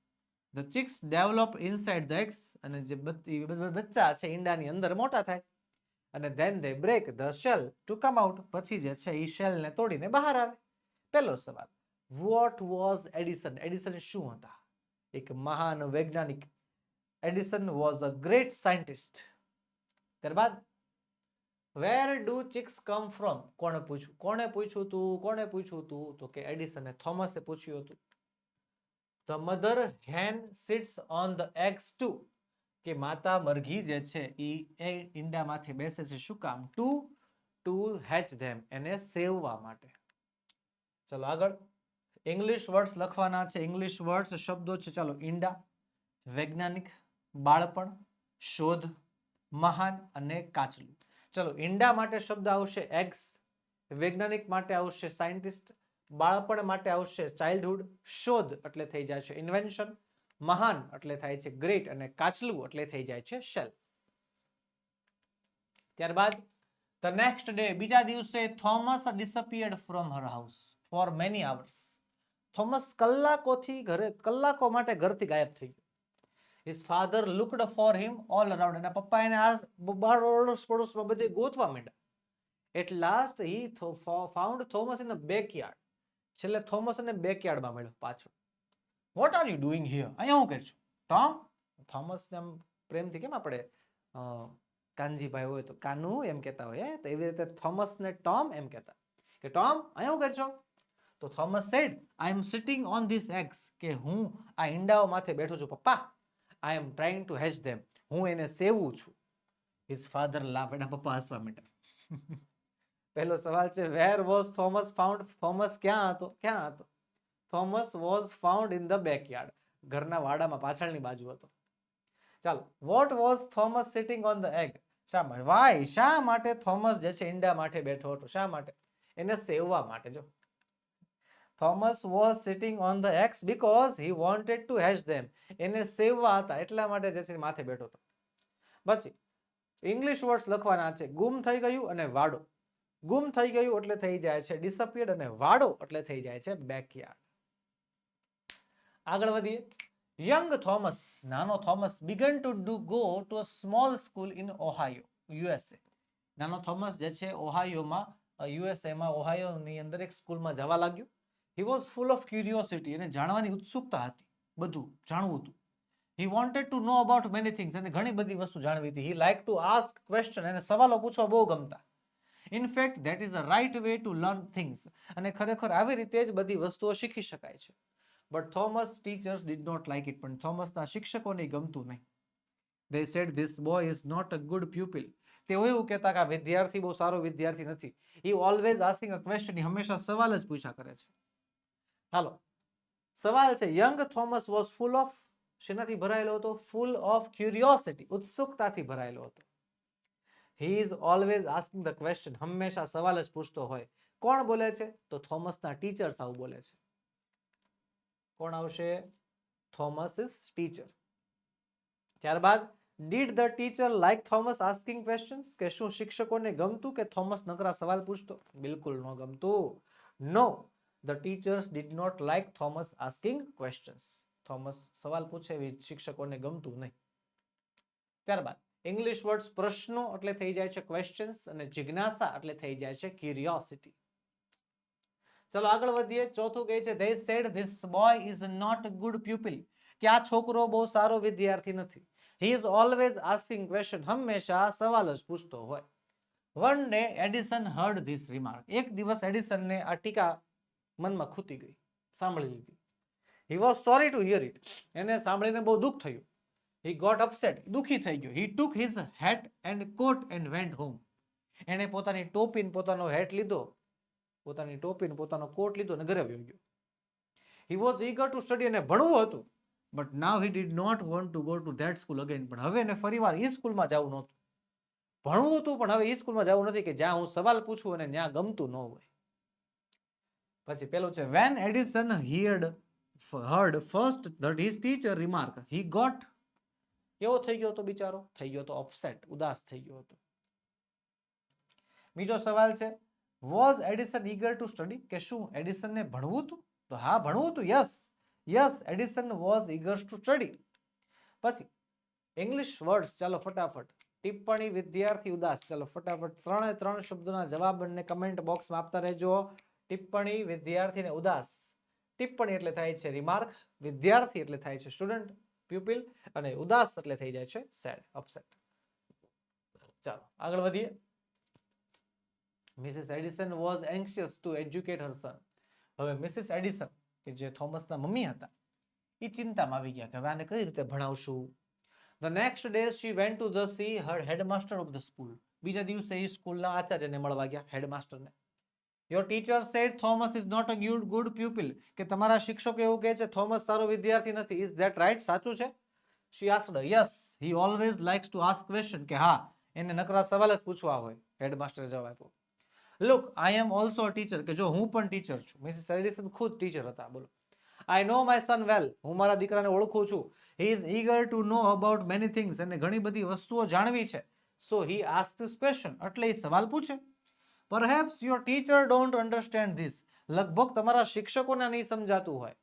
The chicks develop inside the eggs, અને જે બચ્ચા છે ઈંડાની અંદર મોટા થાય, અને then they break the shell to come out. પછી જે છે એ શેલ ને તોડીને બહાર આવે. પહેલો સવાલ, what was Edison? એડિસન શું હતા? એક મહાન વૈજ્ઞાનિક. Edison was a great scientist. ત્યારબાદ, where do chicks come from? કોણે પૂછ્યું તું? તો કે એડિસને, થોમસે પૂછ્યું હતું. The mother hen sits on the eggs too. કે માતા મરઘી જે છે એ ઈંડામાંથી બેસે છે, શું કામ? To hatch them, એને સેવવા માટે. ચલો આગળ. ઇંગ્લિશ વર્ડ્સ લખવાના છે. ઇંગ્લિશ વર્ડ્સ શબ્દો છે, ચાલો, ઈંડા, વૈજ્ઞાનિક, બાળપણ, શોધ, મહાન અને કાચલું. ચલો, ઈંડા માટે શબ્દ આવશે એગ્સ, વૈજ્ઞાનિક માટે આવશે સાયન્ટિસ્ટ, બાળપણ માટે આવશે ચાઇલ્ડહુડ, શોધ એટલે થઈ જાય છે ઇન્વેન્શન, મહાન એટલે થાય છે ગ્રેટ, અને કાચલું એટલે થઈ જાય છે શેલ. ત્યારબાદ, the next day, બીજા દિવસે, Thomas disappeared from her house for many hours. Thomas કલાકો માટે ઘરથી ગાયબ થઈ ગયો. His father looked for him all around. એના પપ્પા એને આડોશ પડોશમાં બધે ગોતવા માંડ્યા. At last he found Thomas in the backyard. છેલ્લે થોમસ એને બેકયાર્ડમાં મળ્યો પાછળ. What are you doing here? અહીંયા હું કરશું? ટોમ? થોમસને આમ પ્રેમથી કેમ આપણે કાનજીભાઈ હોય તો કાનુ એમ કહેતા હોય, તો એવી રીતે થોમસને ટોમ એમ કહેતા. કે ટોમ, અહીંયા હું કરશો? તો Thomas said, I am sitting on these eggs. કે હું આ ઈંડાઓ માથે બેઠો છું પપ્પા. I am trying to hatch them. હું એને સેવું છું. His father laughed. એના પપ્પા હસવા માંડ્યા. પહેલો સવાલ છે, where was Thomas found? Thomas ક્યાં હતો? Thomas was found in the backyard. ઘરના વાડામાં પાછળની બાજુ હતો. ચાલો, what was Thomas sitting on the egg? શા માટે થોમસ જે છે ઈંડા માટે બેઠો હતો? શા માટે? એને સેવવા માટે. જો, Thomas was sitting on the eggs because he wanted to hatch them. એને સેવવા હતા એટલા માટે જે છે માથે બેઠો હતો. પછી ઇંગ્લિશ વર્ડ્સ લખવાના છે. ગુમ થઈ ગયું અને વાડો. ગુમ થઈ ગયું એટલે થઈ જાય છે ડિસઅપિયર્ડ, અને વાડો એટલે થઈ જાય છે બેકયાર્ડ. આગળ વધીએ. યંગ થોમસ, નાનો Thomas, began to go to a small school in Ohio, USA. નાનો થોમસ જે છે ઓહાયોમાં, યુએસએમાં, ઓહાયોની અંદર એક સ્કૂલમાં જવા લાગ્યો. He was full of curiosity. એને જાણવાની ઉત્સુકતા હતી, બધું જાણવું હતું. He wanted to know about many things. એને ઘણી બધી વસ્તુ જાણવી હતી. He liked to ask question. એને સવાલો પૂછવા બહુ ગમતા. In fact that is a right way to learn things. અને ખરેખર આવી રીતે જ બધી વસ્તુઓ શીખી શકાય છે. But Thomas teachers did not like it. પણ થોમસના શિક્ષકોને ગમતું નહીં. They said this boy is not a good pupil. તેઓ એવું કહેતા કે આ વિદ્યાર્થી બહુ સારો વિદ્યાર્થી નથી. He always asking a question. હંમેશા સવાલ જ પૂછ્યા કરે છે. હાલો, સવાલ છે, young Thomas was full of, શેનાથી ભરાયેલો હતો? ફૂલ ઓફ ક્યુરિયોસિટી, ઉત્સુકતાથી ભરાયેલો હતો. He is always asking the question. હંમેશા સવાલ જ પૂછતો હોય. કોણ બોલે છે? તો થોમસના ટીચર્સ આવું બોલે છે. કોણ આવશે? Thomas teacher. ત્યારબાદ did the teacher like Thomas asking questions. કે શું શિક્ષકોને ગમતું કે થોમસ નકરા સવાલ પૂછતો? બિલકુલ ન ગમતું. No, the teachers did not like Thomas asking questions. Thomas સવાલ પૂછે એવી શિક્ષકોને ગમતું નહીં. ત્યારબાદ ઇંગ્લિશ વર્ડ્સ પ્રશ્નો એટલે થઈ જાય છે ક્વેશ્ચન્સ, અને જિજ્ઞાસા એટલે થઈ જાય છે ક્યુરિયોસિટી. ચલો આગળ વધીએ. ચોથું કહે છે they said this boy is not a good pupil. કે આ છોકરો બહુ સારો વિદ્યાર્થી નથી. He is always asking question. હંમેશા સવાલ જ પૂછતો હોય. One day Edison heard this remark. એક દિવસ એડિસનને આ ટીકા મનમાં ખૂતી ગઈ, સાંભળી લીધી. He was sorry to hear it. એને સાંભળીને બહુ દુઃખ થયું. He got upset. દુઃખી થઈ ગયો. He took his hat and coat and went home. એને પોતાની ટોપી ને પોતાનો હેટ લીધો, પોતાની ટોપી ને પોતાનો કોટ લીધો અને ઘરે વયો ગયો. He was eager to study. અને ભણવું હતું. But now he did not want to go to that school again. પણ હવે એને ફરીવાર એ સ્કૂલમાં જવું નહોતું. ભણવું હતું પણ હવે એ સ્કૂલમાં જવું નથી કે જ્યાં હું સવાલ પૂછું અને ત્યાં ગમતું ન હોય. પછી પેલું છે when Edison heard first that his teacher remark, he got, કેવો થઈ ગયો હતો બિચારો? થઈ ગયો તો અપસેટ, ઉદાસ થઈ ગયો હતો. બીજો સવાલ છે was Edison eager to study. કે શું એડિસનને ભણવું હતું? તો હા, ભણવું હતું. Yes, Edison was eager to study. પછી ઇંગ્લિશ વર્ડ્સ, ચાલો ફટાફટ. ટિપ્પણી, વિદ્યાર્થી, ઉદાસ. ચાલો ફટાફટ 3 શબ્દોના જવાબ અને કમેન્ટ બોક્સમાં આપતા રહેજો. ટિપ્પણી, વિદ્યાર્થી અને ઉદાસ. ટિપ્પણી એટલે થાય છે રિમાર્ક, વિદ્યાર્થી એટલે થાય છે સ્ટુડન્ટ, પ્યુપિલ, અને ઉદાસ એટલે થઈ જાય છે સેડ, અપસેટ. ચાલો આગળ વધીએ. Mrs Edison was anxious to educate her son. હવે મિસિસ એડિસન કે જે થોમસના મમ્મી હતા, એ ચિંતામાં આવી ગયા કે હવે આને કઈ રીતે ભણાવશું. The next day she went to the see her headmaster of the school. બીજા દિવસે એ સ્કૂલના આચાર્યને મળવા ગયા, હેડમાસ્ટરને. Your teacher said Thomas is not a good pupil. કે તમારા શિક્ષકો એવું કહે છે થોમસ સારો વિદ્યાર્થી નથી. Is that right? સાચું છે? She asked her. Yes, he always likes to ask question. કે હા, એને નકરા સવાલ જ પૂછવા હોય. હેડમાસ્ટરે જવાબ આપ્યો. Look, I am also a teacher. કે જો હું પણ ટીચર છું. મિસિસ એડિસન ખુદ ટીચર હતા. બોલો. I know my son well. હું મારા દીકરાને ઓળખું છું. He is eager to know about many things. એને ઘણી બધી વસ્તુઓ જાણવી છે. So he asked this question. એટલે એ સવાલ પૂછે. Perhaps your teacher don't understand this. લગભગ તમારા શિક્ષકોને નહીં સમજાતું હોય.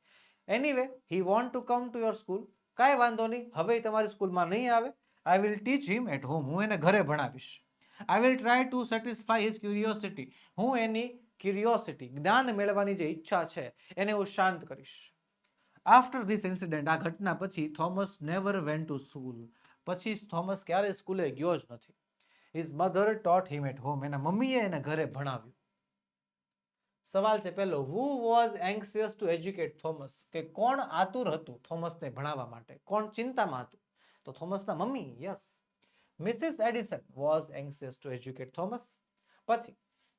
Anyway, he want to come to your school. કાંઈ વાંધો નહીં, હવે તમારી સ્કૂલમાં નહીં આવે. I will teach him at home. હું એને ઘરે ભણાવીશ. I will try to satisfy his curiosity. હું એની ક્યુરિયોસિટી, જ્ઞાન મેળવવાની જે ઈચ્છા છે એને હું શાંત કરીશ. After this incident, આ ઘટના પછી Thomas never went to school. પછી થોમસ ક્યારે સ્કૂલે ગયો જ નથી. His mother taught him at home. એના મમ્મીએ એને ઘરે ભણાવ્યું. સવાલ છે પહેલો, who was anxious to educate Thomas? કે કોણ આતુર હતું થોમસને ભણાવવા માટે? કોણ ચિંતામાં હતું? તો થોમસના મમ્મી. Yes. Mrs. Edison was anxious to educate Thomas. પછી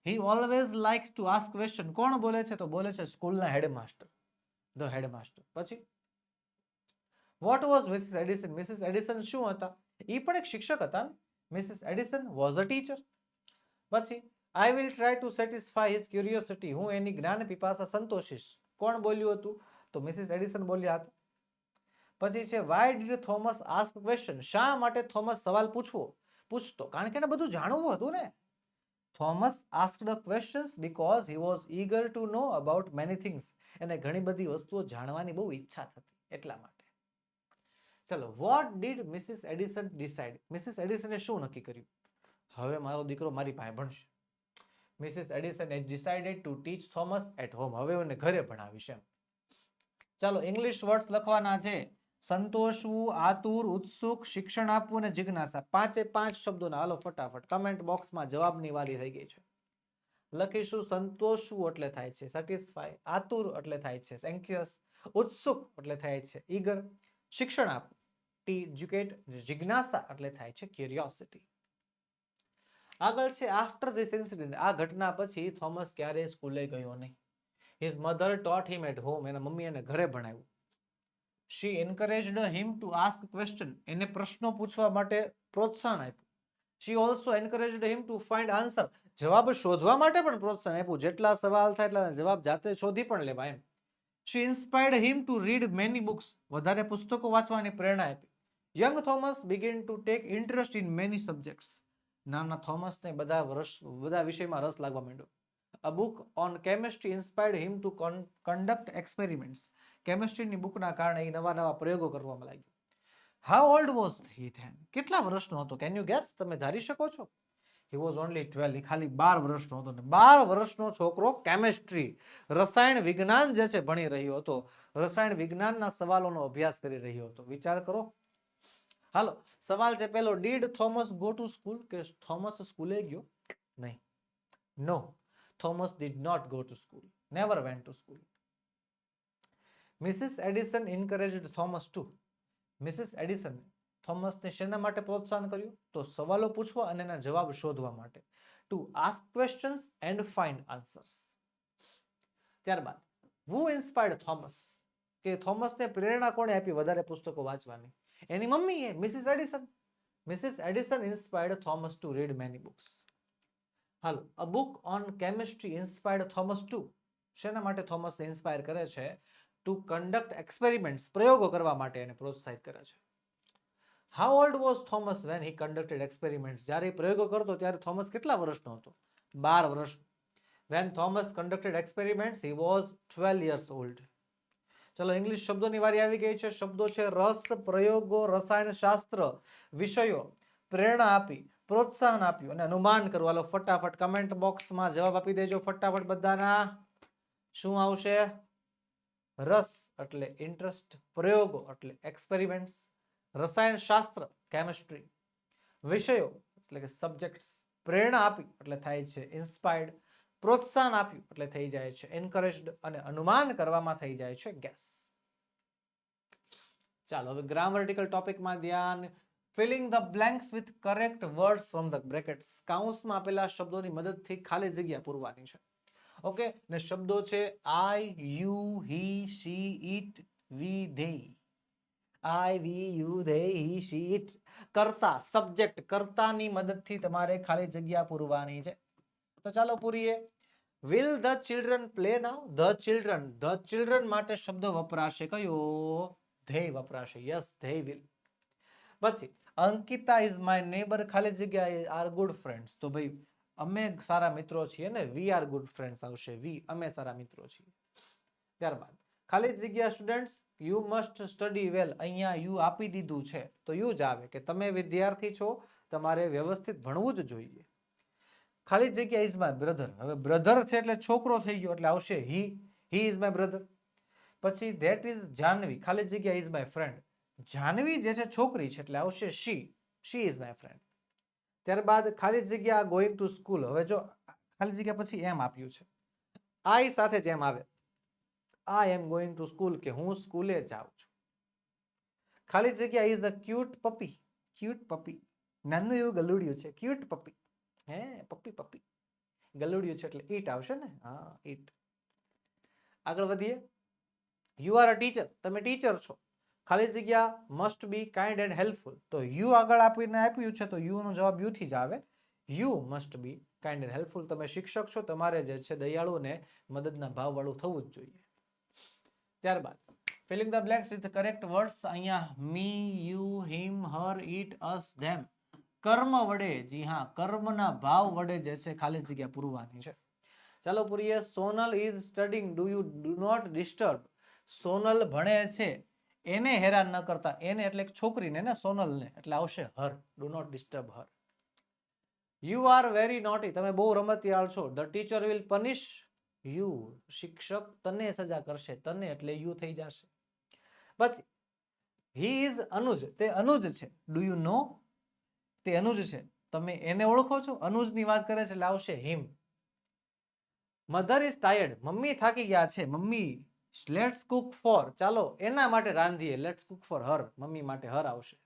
he always likes to ask question. કોણ બોલે છે? તો બોલે છે સ્કૂલના હેડમાસ્ટર, the headmaster. પછી what was Mrs. Edison? Mrs. Edison શું હતા? એ પણ એક શિક્ષક હતા. Mrs. Edison was a teacher. પછી I will try to satisfy his curiosity. હું એની જ્ઞાન પીપાસા સંતોષીશ. કોણ બોલ્યું હતું? તો મિસિસ એડિસન બોલ્યા હતા. પછી છે why did Thomas ask question? શા માટે થોમસ સવાલ પૂછતો? કારણ કે એને બધું જાણવું હતું ને. Thomas asked the questions because he was eager to know about many things. એને ઘણી બધી વસ્તુઓ જાણવાની બહુ ઈચ્છા થતી એટલા માટે. ચલો, what did Mrs. Edison decide? Mrs એડિસને શું નક્કી કર્યું? હવે મારો દીકરો મારી પાસે ભણશે. Mrs Edison decided to teach Thomas at home. હવે એને ઘરે ભણાવીશ એમ. ચાલો ઇંગ્લિશ વર્ડ્સ લખવાના છે. સંતોષવું, આતુર, ઉત્સુક, શિક્ષણ આપવું અને જિજ્ઞાસા. 5 શબ્દોના. હાલો ફટાફટ કમેન્ટ બોક્સમાં જવાબની વારી થઈ ગઈ છે. લખીશું સંતોષવું એટલે થાય છે સેટિસ્ફાય, આતુર એટલે થાય છે એન્ક્યુઅસ, ઉત્સુક એટલે થાય છે ઈગર, શિક્ષણ આપવું ટી એજ્યુકેટ, જિજ્ઞાસા એટલે થાય છે ક્યુરિયોસિટી. આગળ છે આફ્ટર ધીસ ઇન્સિડન્ટ, આ ઘટના પછી થોમસ ક્યારેય સ્કૂલે ગયો નહીં. His mother taught him at home, એના મમ્મી એને ઘરે ભણાવ્યું. She encouraged him to ask question, એને પ્રશ્નો પૂછવા માટે પ્રોત્સાહન આપ્યું. She also encouraged him to find answer, જવાબ શોધવા માટે પણ પ્રોત્સાહન આપ્યું. જેટલા સવાલ થાય એટલા જવાબ જાતે શોધી પણ લેવા એમ. She inspired him to read many books, વધારે પુસ્તકો વાંચવાની પ્રેરણા આપી. Young Thomas begin to take interest in many subjects, નાના થોમસને બધા વિષયમાં રસ લાગવા માંડ્યો. A book on chemistry inspired him to conduct experiments. કેમિસ્ટ્રીની બુકના કારણે એ નવા પ્રયોગો કરવામાં લાગ્યો. How old was he then? કેટલા વર્ષનો હતો? Can you guess? તમે ધારી શકો છો? He was only 12. ખાલી 12 વર્ષનો હતો ને 12 વર્ષનો છોકરો કેમિસ્ટ્રી, રસાયણ વિજ્ઞાન જે છે ભણી રહ્યો હતો. રસાયણ વિજ્ઞાનના સવાલોનો અભ્યાસ કરી રહ્યો હતો. વિચાર કરો. હાલો, સવાલ છે પહેલો, did Thomas go to school, કે થોમસ સ્કૂલે ગયો? નહીં. No, Thomas did not go to school, never went to school. Mrs Edison encouraged Thomas to, Mrs Edison થોમસને શેના માટે પ્રોત્સાહન કર્યું? તો સવાલો પૂછવા અને એના જવાબ શોધવા માટે. To ask questions and find answers. ત્યારબાદ હુ ઇન્સ્પાયર્ડ થોમસ, કે થોમસને પ્રેરણા કોણે આપી વધારે પુસ્તકો વાંચવાની? એની મમ્મીએ, Mrs Edison. Mrs Edison inspired Thomas to read many books. હાલો, a book on chemistry inspired Thomas to, શેના માટે થોમસને ઇન્સ્પાયર કરે છે? ટુ કન્ડક્ટ એક્સપેરિમેન્ટ્સ, પ્રયોગો કરવા માટે એને પ્રોત્સાહિત કરે છે. How old was Thomas when he conducted experiments, જ્યારે પ્રયોગો કરતો ત્યારે થોમસ કેટલા વર્ષનો હતો? 12 વર્ષ. When Thomas conducted experiments he was 12 years old. ચલો, ઇંગ્લિશ શબ્દોની વારી આવી ગઈ છે. શબ્દો છે રસ, પ્રયોગો, રસાયણ શાસ્ત્ર, વિષયો, પ્રેરણા આપી, પ્રોત્સાહન આપ્યું અને અનુમાન કરવું. હાલો ફટાફટ કમેન્ટ બોક્સમાં જવાબ આપી દેજો ફટાફટ બધાના. શું આવશે? રસ એટલે ઇન્ટરેસ્ટ, પ્રયોગો એટલે એક્સપેરિમેન્ટ્સ, રસાયણ શાસ્ત્ર કેમિસ્ટ્રી, વિષયો એટલે કે સબ્જેક્ટ્સ, પ્રેરણા આપી એટલે થાય છે ઇન્સ્પાયર્ડ, પ્રોત્સાહન આપ્યું એટલે થઈ જાય છે એન્કરેજ્ડ અને અનુમાન કરવામાં થઈ જાય છે ગેસ. ચાલો હવે ગ્રામર ટોપિકમાં ધ્યાન. Filling the blanks with correct words from the brackets, કૌંસમાં આપેલા શબ્દોની મદદથી ખાલી જગ્યા પૂરવાની છે. ઓકે, ને શબ્દો છે I, you, he, she, it, we, they. I, we, you, they, he, she, it. કર્તા, સબ્જેક્ટ, કર્તાની મદદથી તમારે ખાલી જગ્યા પૂરવાની છે. તો ચાલો પૂરીએ. Will the children play now? The children માટે શબ્દ વપરાશે કયો? ધે વપરાશે. Yes, they will. પછી અંકિતા ઇઝ માય નેબર, ખાલી જગ્યા આર ગુડ ફ્રેન્ડ્સ. તો ભાઈ અમે સારા મિત્રો છીએ ને, વી આર ગુડ ફ્રેન્ડ્સ આવશે. વી, અમે સારા મિત્રો છીએ. ત્યારબાદ ખાલી જગ્યા સ્ટુડન્ટ્સ, યુ મસ્ટ સ્ટડી વેલ, અહીંયા યુ આપી દીધું છે તો યુ જ આવે કે તમે વિદ્યાર્થી છો, તમારે વ્યવસ્થિત ભણવું જ જોઈએ. ખાલી જગ્યા ઇઝ માય બ્રધર, હવે બ્રધર છે એટલે છોકરો થઈ ગયો એટલે આવશે હી ઇઝ માય બ્રધર. પછી ધેટ ઇઝ જાનવી, ખાલી જગ્યા ઇઝ માય ફ્રેન્ડ, જાનવી જે છે છોકરી છે એટલે આવશે શી ઇઝ માય ફ્રેન્ડ. ત્યારબાદ ખાલી જગ્યા ગોઈંગ ટુ સ્કૂલ, હવે જો ખાલી જગ્યા પછી એમ આપ્યું છે, આઈ સાથે જ એમ આવે, આઈ એમ ગોઈંગ ટુ સ્કૂલ, કે હું સ્કૂલે જાઉં છું. ખાલી જગ્યા ઇઝ અ ક્યુટ પપી, નાનું એવું ગલુડિયું છે, ક્યુટ પપી. હે પપ્પી, ગલુડિયું છે એટલે ઈટ આવશે ને. હા, ઈટ. આગળ વધીએ. યુ આર અ ટીચર, તમે ટીચર છો. ખાલી જગ્યા must be kind and helpful, તો યુ આગળ આપીને આપ્યું છે તો યુ નો જવાબ યુ થી જ આવે. You must be kind and helpful, તમે શિક્ષક છો, તમારે જે છે દયાળુ ને મદદના ભાવવાળું થવું જ જોઈએ. ત્યારબાદ filling the blanks with correct words, અહીંયા મી, યુ, હિમ, હર, ઇટ, અસ, ધેમ. કર્મ વડે, જી હા, કર્મના ભાવ વડે જે છે ખાલી જગ્યા પૂરવાની છે. ચાલો પૂરીએ. Sonal is studying, do not disturb. Sonal ભણે છે, એને હેરાન ન કરતા. એને એટલે છોકરીને ને, સોનલને, એટલે આવશે her, do not disturb her. You are very naughty, તમે બહુ રમતિયાળ છો. The teacher will punish you, શિક્ષક તને સજા કરશે. તને એટલે યુ થઈ જશે. પછી હી ઇઝ અનુજ, તે અનુજ છે. ડુ યુ નો, તે અનુજ છે, તમે એને ઓળખો છો? અનુજની વાત કરે છે એટલે આવશે હિમ. મધર ઇઝ ટાયર્ડ, મમ્મી થાકી ગયા છે. મમ્મી લેટ્સ કુક ફોર, ચાલો એના માટે રાંધીએ. લેટ્સ કુક ફોર હર, મમ્મી માટે હર આવશે.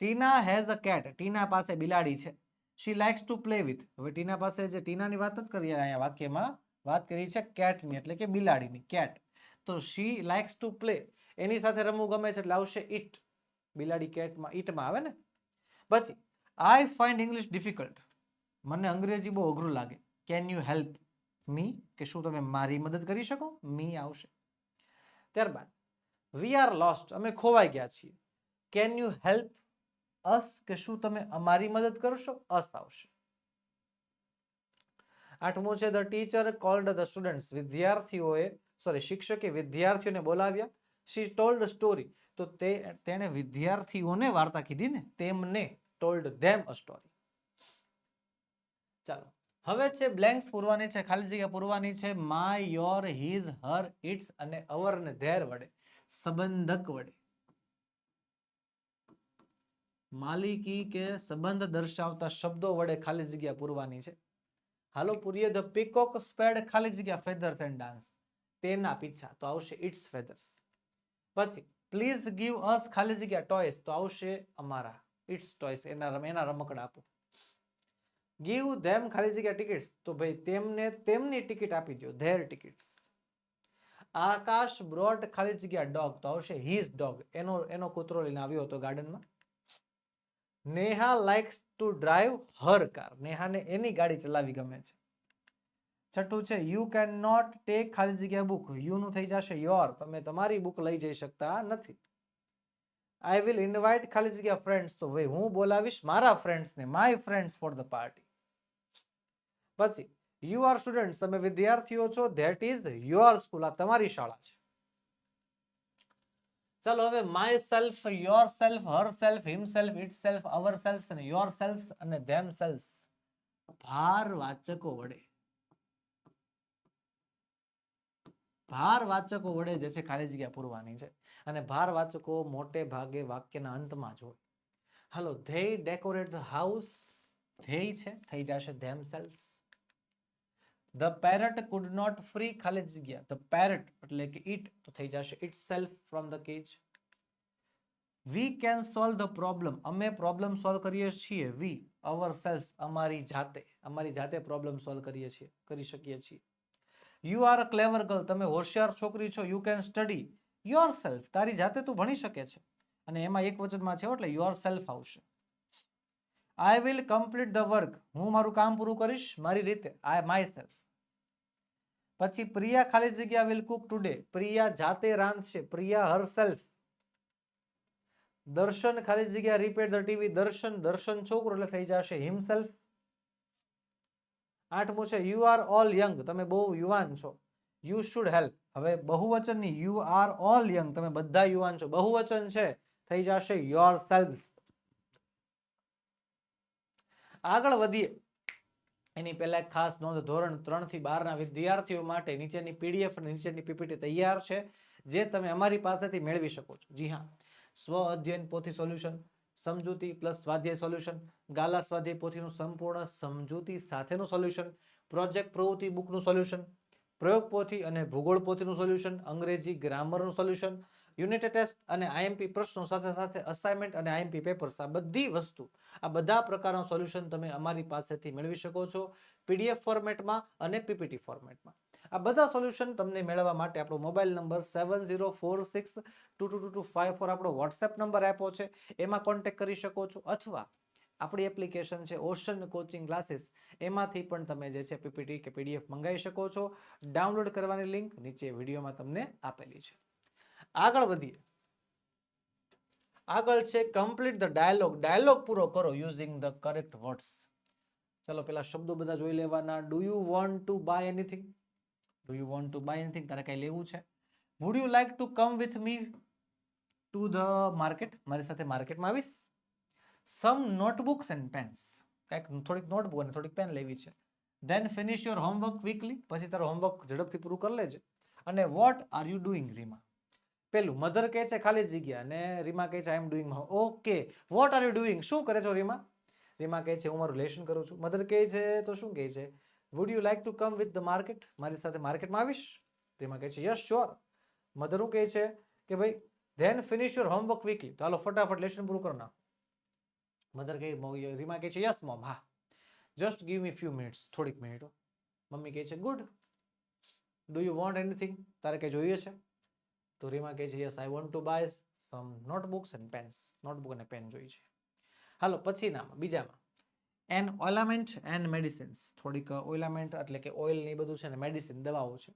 ટીના હેઝ અ કેટ, ટીના પાસે બિલાડી છે. She likes to play with, હવે ટીના પાસે જે ટીનાની વાત નથી કરી અહીંયા વાક્યમાં, વાત કરી છે કેટની એટલે કે બિલાડીની, કેટ. તો શી લાઇક્સ ટુ પ્લે, એની સાથે રમવું ગમે છે એટલે આવશે ઇટ. બિલાડી કેટમાં ઈટમાં આવે ને. પછી આઈ ફાઇન્ડ ઇંગ્લિશ ડિફિકલ્ટ, મને અંગ્રેજી બહુ અઘરું લાગે. કેન યુ હેલ્પ મી, કે શું તમે મારી મદદ કરી શકો, મી આવશે. ત્યારબાદ વી આર લોસ્ટ, અમે ખોવાઈ ગયા છીએ. કેન યુ હેલ્પ અસ, કે શું તમે અમારી મદદ કરશો, અસ આવશે. આઠમું છે the teacher cold the students, શિક્ષકે વિદ્યાર્થીઓને બોલાવ્યા. શી ટોલ્ડ સ્ટોરી, તો તેણે વિદ્યાર્થીઓને વાર્તા કીધી ને, તેમને ટોલ્ડ ધેમ અ સ્ટોરી. ચાલો હવે છે બ્લેન્ક્સ પૂરવાની છે, ખાલી જગ્યા પૂરવાની છે. My, your, his, her, its અને અવર ને ધેર વડે, સંબંધક વડે, માલિકી કે સંબંધ દર્શાવતા શબ્દો વડે ખાલી જગ્યા પૂરવાની છે. હાલો પૂરીએ. ધ પીકોક સ્પેડ ખાલી જગ્યા ફેધર્સ એન્ડ ડાન્સ, તેના પીછા, તો આવશે ઇટ્સ ફેધર્સ. પછી પ્લીઝ ગીવ અસ ખાલી જગ્યા ટોયસ, તો આવશે અમારા, ઇટ્સ ટોયસ, એના રમકડા આપો. ગીવ ધેમ ખાલી જગ્યા ટિકિટ્સ, તો ભાઈ તેમને તેમની ટિકિટ આપી દો, ધેર ટિકિટ્સ. આકાશ બ્રોટ ખાલી જગ્યા ડોગ, તો આવશે હિઝ ડોગ, એનો કૂતરો લઈને આવ્યો હતો ગાર્ડનમાં. Neha likes to drive her car, નેહાને એની ગાડી ચલાવી ગમે છે. છઠ્ઠું છે યુ કેન નોટ ટેક ખાલી જગ્યા બુક, યુ નું થઈ જશે યોર, તમે તમારી બુક લઈ જઈ શકતા નથી. આઈ વિલ ઇન્વાઇટ ખાલી જગ્યા ફ્રેન્ડ્સ, તો ભાઈ હું બોલાવીશ મારા ફ્રેન્ડ્સને, my friends for the party. પછી યુ આર સ્ટુડન્ટ્સ, તમે વિદ્યાર્થીઓ છો. ધેટ ઇઝ યોર સ્કૂલ, આ તમારી શાળા છે. ચાલો હવે my self, your self, Har self, him self, it self, our self અને યોર સેલ્ફ અને ધેમ સેલ્ફ ભાર વાચકો વડે, ભાર વાચકો વડે જે છે ખાલી જગ્યા પૂરવાની છે. અને ભાર વાચકો મોટે ભાગે વાક્યના અંતમાં જ હોય. હાલો they decorate the house, they છે થઈ જશે themselves. The parrot could not free ખાલી જગ્યા, ધ પેરટ એટલે કે ઇટ, તો થઈ જશે it self from the cage. We can solve the problem, અમે પ્રોબ્લેમ સોલ્વ કરીએ છીએ. વી અવર સેલ્સ, અમારી જાતે પ્રોબ્લેમ સોલ્વ કરીએ છીએ, કરી શકીએ છીએ. You are a clever girl, તમે હોશિયાર છોકરી છો. You can study your self, તારી જાતે તું ભણી શકે છે. અને એમાં એક વચનમાં છે એટલે યોર સેલ્ફ આવશે. I will complete the work, હું મારું કામ પૂરું કરીશ મારી રીતે, આઈ માય સેલ્ફ. પછી પ્રિયા ખાલી જગ્યા વિલ કુક ટુડે, પ્રિયા જાતે રાંધશે, પ્રિયા હર સેલ્ફ. દર્શન ખાલી જગ્યા રિપેર ધ ટીવી, દર્શન છોકરો એટલે થઈ જશે હિમસેલ્ફ. આઠમું છે યુ આર ઓલ યંગ, તમે બહુ યુવાન છો. યુ શુડ હેલ્પ, હવે બહુવચનની યુ આર ઓલ યંગ, તમે બધા યુવાન છો, બહુવચન છે થઈ જશે યોર સેલ્ફ. આગળ વધીએ એની પહેલા એક ખાસ નોંધ, ધોરણ 3 થી 12 ના વિદ્યાર્થીઓ માટે નીચેની પીડીએફ અને નીચેની પીપીટી તૈયાર છે, જે તમે અમારી પાસેથી મેળવી શકો છો. જી હા, સ્વ અધ્યયન પોથી સોલ્યુશન, સમજૂતી પ્લસ સ્વાધ્યાય સોલ્યુશન, ગાલા સ્વાધ્યાય પોથીનું સંપૂર્ણ સમજૂતી સાથેનું સોલ્યુશન, પ્રોજેક્ટ પ્રવૃત્તિ બુકનું સોલ્યુશન, પ્રયોગ પોથી અને ભૂગોળ પોથીનું સોલ્યુશન, અંગ્રેજી ગ્રામરનું સોલ્યુશન, યુનિટ ટેસ્ટ અને આઈએમપી પ્રશ્નો સાથે સાથે અસાઇનમેન્ટ અને આઈએમપી પેપર્સ, આ બધી વસ્તુ, આ બધા પ્રકારના સોલ્યુશન તમે અમારી પાસેથી મેળવી શકો છો પીડીએફ ફોર્મેટમાં અને પીપીટી ફોર્મેટમાં. આ બધા સોલ્યુશન તમને મેળવવા માટે આપણો મોબાઈલ નંબર 7046222254 આપણો વોટ્સએપ નંબર આપ્યો છે, એમાં કોન્ટેક્ટ કરી શકો છો. અથવા આપણી એપ્લિકેશન છે ઓશન કોચિંગ ક્લાસીસ, એમાંથી પણ તમે જે છે પીપીટી કે પીડીએફ મંગાવી શકો છો. ડાઉનલોડ કરવાની લિંક નીચે વિડીયોમાં તમને આપેલી છે. આગળ વધીએ. આગળ છે કમ્પ્લીટ ધ ડાયલોગ, ડાયલોગ પૂરો કરો યુઝિંગ ધ કરેક્ટ વર્ડ્સ. ચલો પેલા શબ્દો બધા જોઈ લેવાના. Do you want to buy anything, do you want to buy anything, તારે કઈ લેવું છે. Would you like to come with me to the market, મારી સાથે માર્કેટમાં આવીશ. સમ નોટબુક્સ એન્ડ પેન્સ, થોડીક નોટબુક અને થોડીક પેન લેવી છે. Then finish your homework quickly, પછી તારો હોમવર્ક ઝડપથી પૂરું કરી લેજે. અને what are you doing Reema, પેલું મધર કહે છે ખાલી જગ્યા અને રીમા કહે છે I am doing. Okay, what are you doing, શું કરે છો રીમા? રીમા કહે છે હું મારું લેશન કરું છું. મધર કહે છે તો શું કહે છે? Would you like to come with the market? મારી સાથે માર્કેટમાં આવીશ? રીમા કહે છે યસ શ્યોર. મધર હું કહે છે કે ભાઈ then finish your homework quickly, તો હાલો ફટાફટ લેસન પૂરું કરો નાખો. મધર કહે, રીમા કહે છે યસ મોમ, હા, just give me few minutes, થોડીક મિનિટો. મમ્મી કહે છે good. Do you want anything? તારે કંઈ જોઈએ છે? તો રીમા કહે છે yes I want to buy some notebooks and pens, notebook અને પેન જોઈએ છે. હાલો પછીનામાં બીજામાં એન ઓઇલામેન્ટ એન્ડ મેડિસિન્સ, થોડીક ઓઇલામેન્ટ એટલે કે ઓઇલ ને બધું છે ને મેડિસિન દવાઓ છે.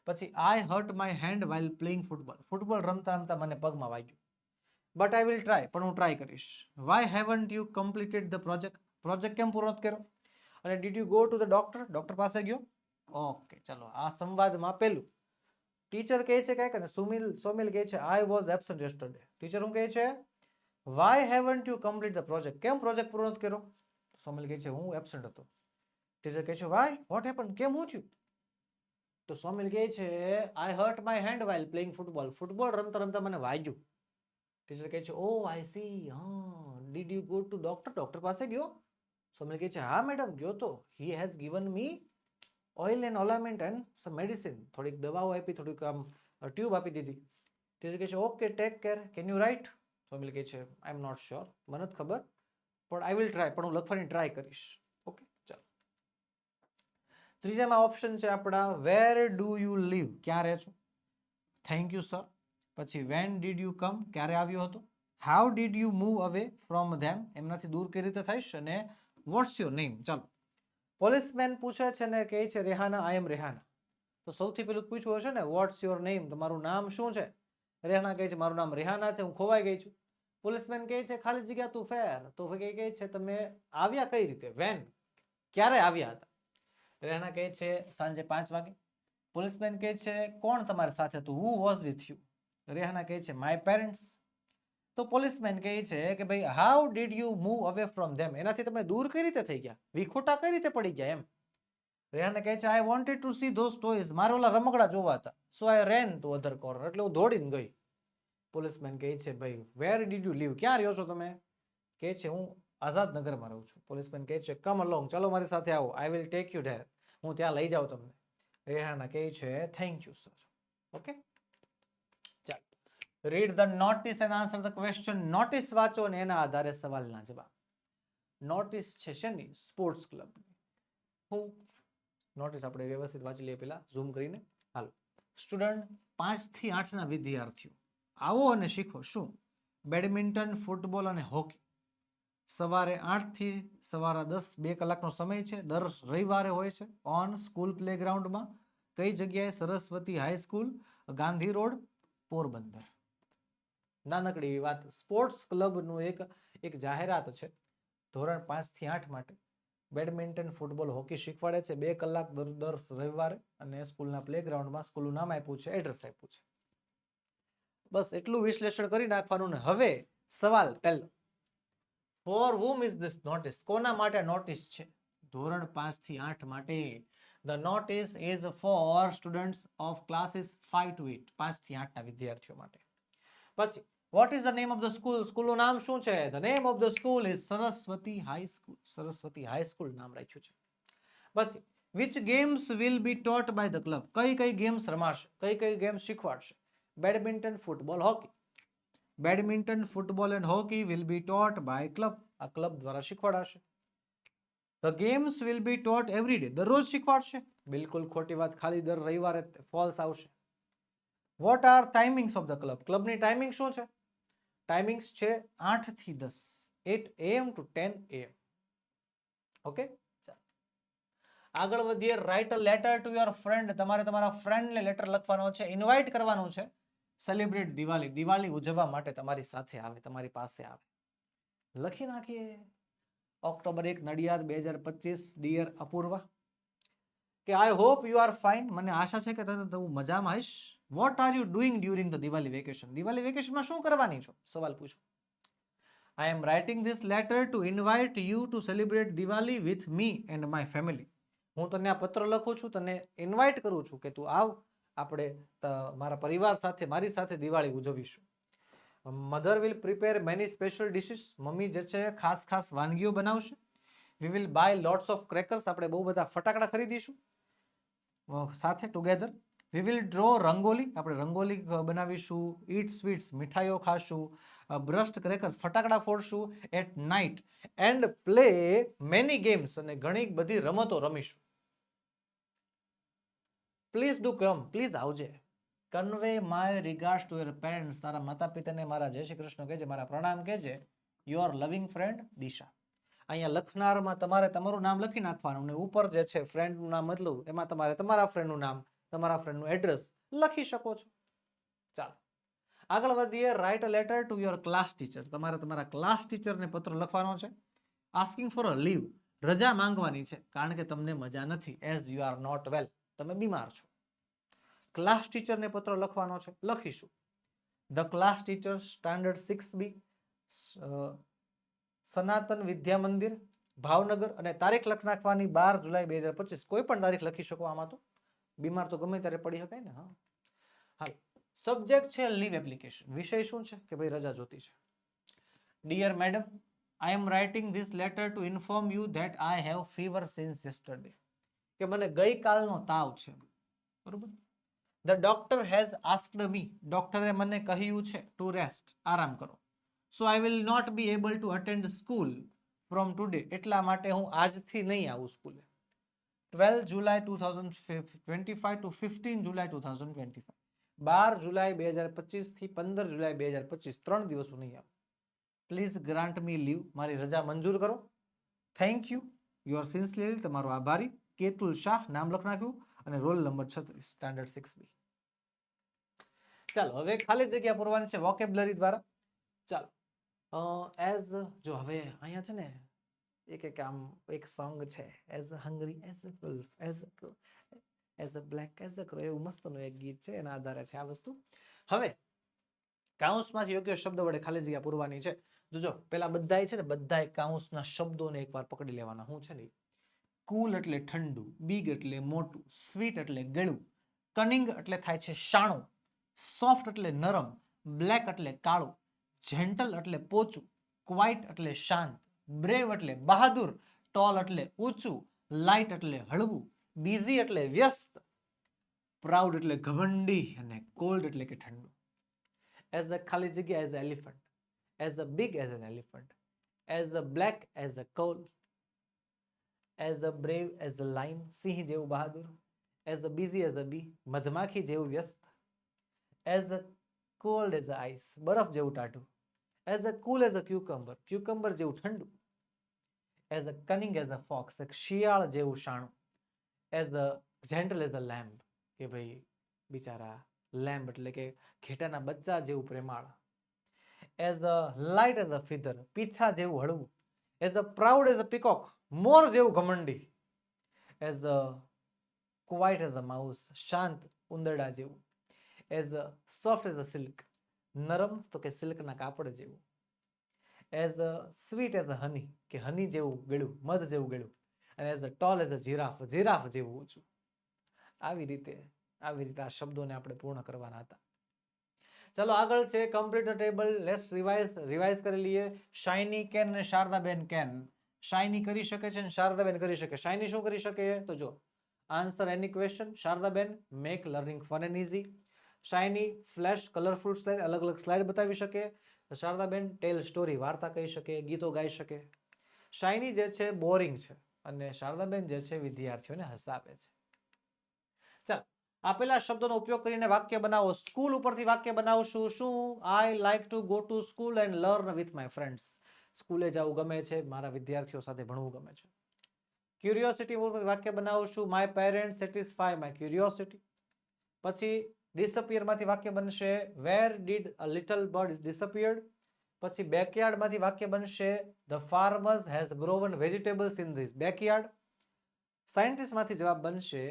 પછી I hurt my hand while playing football, football રમતા રમતા મને પગમાં વાગ્યું. બટ આઈ વિલ ટ્રાય, પણ હું ટ્રાય કરીશ. Why haven't you completed the project, project કેમ પૂરો કર્યો? અને did you go to the doctor, doctor પાસે ગયો? ઓકે, ચાલો આ સંવાદમાં પેલું ટીચર કહે છે કઈક અને સોમિલ કહે છે I was absent yesterday. Teacher શું કહે છે? Why haven't you complete the project, કેમ પ્રોજેક્ટ પૂરો નથી કર્યો? સોમિલ કહે છે હું એબ્સન્ટ હતો. ટીચર કહે છે વાય, વોટ હેપન, કેમ હું થયું? તો સોમિલ કહે છે I hurt my hand while playing football, football રમતા રમતા મને વાગ્યું. ટીચર કહે છે ઓ આઈ સી, હા, did you go to doctor, doctor પાસે ગયો? સોમિલ કહે છે હા મેડમ ગયો તો, he has given me oil and ointment and some medicine, થોડીક દવાઓ આપી, થોડીક આમ ટ્યુબ આપી દીધી. ટીચર કહે છે okay take care, can you write? Sawmill કહે છે આઈ એમ નોટ શ્યોર, મને નથી ખબર, પણ આઈ વિલ ટ્રાય, પણ હું લખવાની ટ્રાય કરીશ. ઓકે ચાલો. ત્રીજામાં ઓપ્શન છે આપણા વેર ડુ યુ લીવ, ક્યાં રહે છો? Thank you sir. પછી વેન ડીડ યુ કમ, ક્યારે આવ્યો હતો? How did you move away from them, એમનાથી દૂર કઈ રીતે થઈશ? અને વોટ્સ યોર નેમ. ચાલો, પોલીસમેન પૂછે છે ને કહે છે રેહાના, આઈ એમ રેહાના. તો સૌથી પેલું પૂછવું હશે ને વોટ્સ યોર નેમ, તમારું નામ શું છે? રેહાના કહે છે મારું નામ રેહાના છે, હું ખોવાઈ ગઈ છું. પોલીસમેન કહે છે ખાલી જગ્યા તું ફેર, તો કહે છે તમે આવ્યા કઈ રીતે? વેન, ક્યારે આવ્યા હતા? રેહાના કહે છે સાંજે 5 વાગે. પોલીસમેન કહે છે કોણ તમારી સાથે હતું? Who was with you? Rehana કહે છે માય પેરેન્ટ્સ. તો પોલીસમેન કહે છે કે ભાઈ how did you move away from them, એનાથી તમે દૂર કઈ રીતે થઈ ગયા, વિખોટા કઈ રીતે પડી ગયા એમ? રેહાના કહે છે I wanted to C those toys, મારે ઓલા રમકડા જોવા હતા, સો આઈ રેન ટુ અધર કોર્નર, એટલે હું દોડીને ગઈ. પોલીસમેન કહે છે ભાઈ વેર ડીડ યુ લીવ, ક્યાં રહ્યો છો તમે? કહે છે હું આઝાદનગરમાં રહું છું. પોલીસમેન કહે છે કમ અલોંગ, ચાલો મારી સાથે આવો, I will take you there, હું ત્યાં લઈ જાઉં તમને. રેહાના કહે છે થેન્ક યુ સર. ઓકે ચાલો, read the notice and answer the question. Notice વાંચો અને એના આધારે સવાલના જવાબ. નોટિસ છે શેની? સ્પોર્ટ્સ ક્લબની. હું નોટિસ આપણે વ્યવસ્થિત વાંચી લઈએ પેલા ઝૂમ કરીને. હાલો, સ્ટુડન્ટ 5 થી 8 ના વિદ્યાર્થીઓ આવો અને શીખો શું? બેડમિન્ટન, ફૂટબોલ અને હોકી. સવારે 8 થી સવારે 10, 2 કલાકનો સમય છે. દર રવિવારે હોય છે ઓન સ્કૂલ પ્લેગ્રાઉન્ડમાં. કઈ જગ્યાએ? Saraswati high school, Gandhi road, Porbandar. નાનકડી એવી વાત. સ્પોર્ટ્સ ક્લબનું એક જાહેરાત છે ધોરણ 5 થી 8 માટે. બેડમિન્ટન, ફૂટબોલ, હોકી શીખવાડે છે 2 કલાક દર રવિવારે, અને સ્કૂલના પ્લેગ્રાઉન્ડમાં. સ્કૂલનું નામ આપ્યું છે, એડ્રેસ આપ્યું છે. બસ એટલું વિશ્લેષણ કરી નાખવાનું. ને હવે સવાલ પહેલો, four whom is this notice, કોના માટે નોટિસ છે? ધોરણ 5 થી 8 માટે. The notice is for students of classes 5 to 8, 5 થી 8 ના વિદ્યાર્થીઓ માટે. પછી what is the name of the school, સ્કૂલનું નામ શું છે? The name of the school is Saraswati high school, Saraswati high school નામ રાખ્યું છે. પછી which games will be taught by the club, કઈ ગેમ્સ રમાશે, કઈ ગેમ્સ શીખવાડશે? Badminton, football, hockey. Badminton, football and hockey will be taught by club, આ club દ્વારા શીખવાડાશે. The games will be taught every day, દરરોજ શીખવાડશે? બિલકુલ ખોટી વાત, ખાલી દર રવિવારે ફોલ્સ આવશે. What are timings of the club, ક્લબની ટાઈમિંગ શું છે? ટાઈમિંગ્સ છે 8 થી 10, 8 AM to 10 AM. ઓકે, આગળ વધીએ. Right a letter to your friend, તમારે તમારા ફ્રેન્ડને લેટર લખવાનો છે, ઇન્વાઇટ કરવાનું છે. સેલિબ્રેટ દિવાળી, દિવાળી ઉજવવા માટે તમારી સાથે આવે, તમારી પાસે આવે. લખી નાખીએ. ઓક્ટોબર 1 નડિયાદ 2025. ડિયર અપૂર્વા, કે I hope you are fine, મને આશા છે કે તું મજામાં હશ. What are you doing during the Diwali vacation, Diwali વેકેશનમાં શું કરવાની છો? સવાલ પૂછો. I am writing this letter to invite you to celebrate Diwali with me and my family. હું તને આ પત્ર લખું છું, તને ઇન્વાઇટ કરું છું કે તું આવ, આપણે મારા પરિવાર સાથે, મારી સાથે દિવાળી ઉજવીશું. Mother will prepare many special dishes, મમ્મી જે છે ખાસ વાનગીઓ બનાવશે. We will buy lots of crackers, આપણે બહુ બધા ફટાકડા ખરીદીશું સાથે together. We will draw rangoli, આપણે રંગોલી બનાવીશું. ઈટ સ્વીટ્સ, મીઠાઈઓ ખાશું. બ્રસ્ટ ક્રેકર્સ, ફટાકડા ફોડશું. At night and play many games, અને ઘણી બધી રમતો રમીશું. પ્લીઝ ડુ કમ, પ્લીઝ આવજે. Convey my regards to your parents, તારા માતા પિતાને મારા જય શ્રી કૃષ્ણ કહેજે, મારા પ્રણામ કહેજે. યોર લવિંગ ફ્રેન્ડ દિશા. અહીંયા લખનારમાં તમારે તમારું નામ લખી નાખવાનું, અને ઉપર જે છે ફ્રેન્ડનું નામ બદલું, એમાં તમારે તમારા ફ્રેન્ડનું નામ, તમારા ફ્રેન્ડનું એડ્રેસ લખી શકો છો. ચાલો આગળ વધીએ. Right a letter to your class teacher, તમારે તમારા ક્લાસ ટીચરને પત્ર લખવાનો છે. આસ્કિંગ ફોર અ લીવ, રજા માંગવાની છે, કારણ કે તમને મજા નથી. As you are not well, તમે બીમાર છો. ક્લાસ ટીચરને પત્ર લખવાનો છે, લખીશું. The class teacher, standard 6B, સનાતન વિદ્યા મંદિર, ભાવનગર, અને તારીખ લખ નાખવાની 12 જુલાઈ 2025. કોઈ પણ તારીખ લખી શકો, આમાં તો બીમાર તો ગમે ત્યારે પડી શકાય ને. હા, સબ્જેક્ટ છે લીવ એપ્લિકેશન, વિષય શું છે કે ભાઈ રજા જોતી છે. Dear madam, I am writing this letter to inform you that I have fever since yesterday, કે મને ગઈકાલનો તાવ છે. બરોબર. The doctor has asked me, ડોક્ટરે મને કહ્યું છે ટુ રેસ્ટ, આરામ કરો. So I will not be able to attend school from today, એટલા માટે હું આજથી નહીં આવું સ્કૂલે. 12 જુલાઈ 2025 ટુ 15 જુલાઈ 2025, 12 જુલાઈ 2025 થી 15 જુલાઈ 2025, 3 દિવસ હું નહીં આવું. પ્લીઝ ગ્રાન્ટ મી લીવ, મારી રજા મંજૂર કરો. થેન્ક યુ, યોર સિન્સિયરલી, તમારો આભારી. કેતુલ શાહ, નામ લખ નાખ્યું, અને રોલ નંબર 36, સ્ટાન્ડર્ડ 6B. ચાલો હવે ખાલી જગ્યા પૂરવાની છે વોકેબ્યુલરી દ્વારા. ચાલો એઝ, જો હવે અહીંયા છે ને એક આમ એક સોંગ છે, as a hungry as a wolf, as a black as a crow, એવું મસ્તનું એક ગીત છે, એના આધારે છે આ વસ્તુ. હવે કાઉન્સમાંથી યોગ્ય શબ્દ વડે ખાલી જગ્યા પૂરવાની છે. જો પેલા બધાય છે ને, બધાય કાઉન્સના શબ્દોને એકવાર પકડી લેવાના. હું છે ને, કુલ એટલે ઠંડુ, બિગ એટલે મોટું, સ્વીટ એટલે ગળું, કનિંગ એટલે થાય છે શાણું, સોફ્ટ એટલે નરમ, બ્લેક એટલે કાળું, જેન્ટલ એટલે પોચું, ક્વાઇટ એટલે શાંત, બ્રેવ એટલે બહાદુર, ટોલ એટલે ઊંચું, લાઇટ એટલે હળવું, બિઝી એટલે વ્યસ્ત, પ્રાઉડ એટલે ઘમંડી, અને કોલ્ડ એટલે કે ઠંડુ. એઝ અ ખાલી જગ્યા as elephant, as a big as an elephant, as a black as a coal, as a brave as a lion, સિંહ જેવું બહાદુર, as a busy as a bee, મધમાખી જેવું વ્યસ્ત, as a cold as a ice, બરફ જેવું ટાઢું, as a cool as a cucumber, cucumber જેવું ઠંડુ, as a cunning as a fox, એક શિયાળ જેવું શાણું, as a gentle as a lamb, કે ભાઈ બિચારા લેમ્બ એટલે કે ઘેટાના બચ્ચા જેવું પ્રેમાળ, as a light as a feather, પીછા જેવું હળવું, as a proud as a peacock, મોર જેવું ઘમંડી, as a quiet as a mouse, શાંત ઉંદરડા જેવું, as a soft as a silk, નરમ તો કે સિલ્કના કાપડ જેવું, as a sweet as a honey, કે હની જેવું ગળું, મધ જેવું ગળું, અને as a tall as a giraffe, giraffe જેવું ઊંચું. આવી રીતે આ શબ્દોને આપણે પૂર્ણ કરવાના હતા. ચલો આગળ છે complete the table. Let's revise કરી લઈએ. શાઇની કેન અને શારદાબેન કેન. શાઇની કરી શકે છે અને શારદાબેન કરી શકે. શાઇની શું કરી શકે? તો જો answer any question. Shardaben make learning fun and easy. Shiny flash colourful slide, અલગ અલગ સ્લાઇડ બતાવી શકે. શારદાબેન ટેલ સ્ટોરી, વાર્તા કહી શકે, ગીતો ગાઈ શકે. શાઇની જે છે બોરિંગ છે અને શારદાબેન જે છે વિદ્યાર્થીઓને હસાવે છે. ચાલો આપેલા શબ્દોનો ઉપયોગ કરીને વાક્ય બનાવો. સ્કૂલ ઉપરથી વાક્ય બનાવશું. શું? I like to go to school and learn with my friends. સ્કૂલે જવું ગમે છે, મારા વિદ્યાર્થીઓ સાથે ભણવું ગમે છે. ક્યુરિયોસિટી ઉપર વાક્ય બનાવશું. My parents satisfy my curiosity. પછી ડિસઅપિયર માંથી વાક્ય બનશે where did a little bird disappeared. પછી બેકયાર્ડ માંથી વાક્ય બનશે the farmers has grown vegetables in this backyard. Scientist માંથી જવાબ બનશે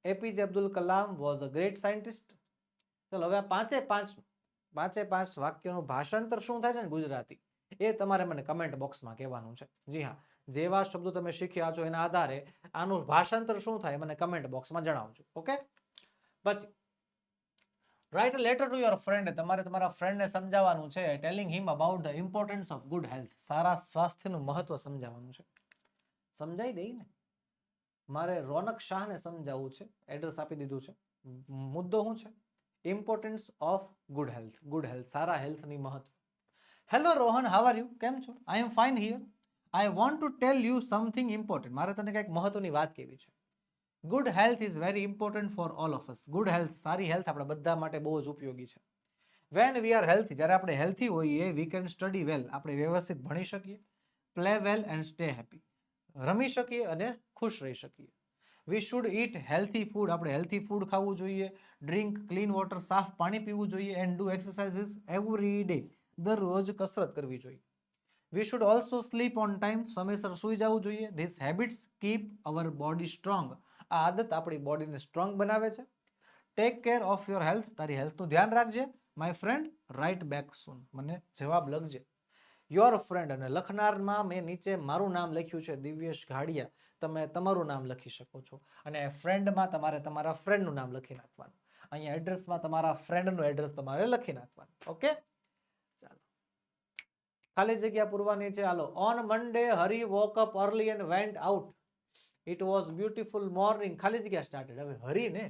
APJ Abdul Kalam was a great scientist. ચલો હવે પાંચે પાંચ વાક્યોનું ભાષાંતર શું થાય છે ને ગુજરાતી, એ તમારે મને કમેન્ટ બોક્સમાં કહેવાનું છે. જી હા, જેવા શબ્દો તમે શીખ્યા છો એના આધારે આનું ભાષાંતર શું થાય મને કમેન્ટ બોક્સમાં જણાવજો. ઓકે. પછી write a letter to your friend. તમારે તમારા ફ્રેન્ડને સમજાવવાનું છે. Telling him about the importance of good health. સારા સ્વાસ્થ્યનું મહત્વ સમજાવવાનું છે. સમજાઈ દઈ ને. મારે રોનક શાહને સમજાવવું છે, એડ્રેસ આપી દીધું છે. મુદ્દો શું છે? Importance of good health. Good health, સારા હેલ્થની મહત્વ. Hello Rohan, how are you? કેમ છો? I am fine here. I want to tell you something important. મારે તને કંઈક મહત્વની વાત કહેવી છે. Good health is very important for all of us. Good health, સારી હેલ્થ આપણા બધા માટે બહુ જ ઉપયોગી છે. વેન વી આર હેલ્થી, જ્યારે આપણે હેલ્થી હોઈએ, વી કેન સ્ટડી વેલ, આપણે વ્યવસ્થિત ભણી શકીએ, play well and stay happy, રમી શકીએ અને ખુશ રહી શકીએ. We should eat healthy food, આપણે હેલ્થી ફૂડ ખાવું જોઈએ, ડ્રિંક ક્લીન વોટર, સાફ પાણી પીવું જોઈએ, and do exercises every day, દરરોજ કસરત કરવી જોઈએ. We should also sleep on time, સમયસર સૂઈ જવું જોઈએ. This habits keep our body strong, આ આદત આપણી બોડીને સ્ટ્રોંગ બનાવે છે. Take care of your health, તારી હેલ્થનું ધ્યાન રાખજે. માય ફ્રેન્ડ, રાઇટ બેક સૂન, મને જવાબ લખજે. યોર ફ્રેન્ડ, અને લખનારમાં મેં નીચે મારું નામ લખ્યું છે, દિવ્યેશ ઘાડિયા. તમે તમારું નામ લખી શકો છો. અને ફ્રેન્ડમાં તમારે તમારા ફ્રેન્ડનું નામ લખી નાખવાનું. અહીંયા એડ્રેસમાં તમારા ફ્રેન્ડનું એડ્રેસ તમારે લખી નાખવાનું. ઓકે, ચાલો ખાલી જગ્યા પૂરવાની છે. હાલો. On Monday Hari woke up early and went out. It was beautiful morning. ખાલી જગ્યા સ્ટાર્ટેડ. હવે હરી ને,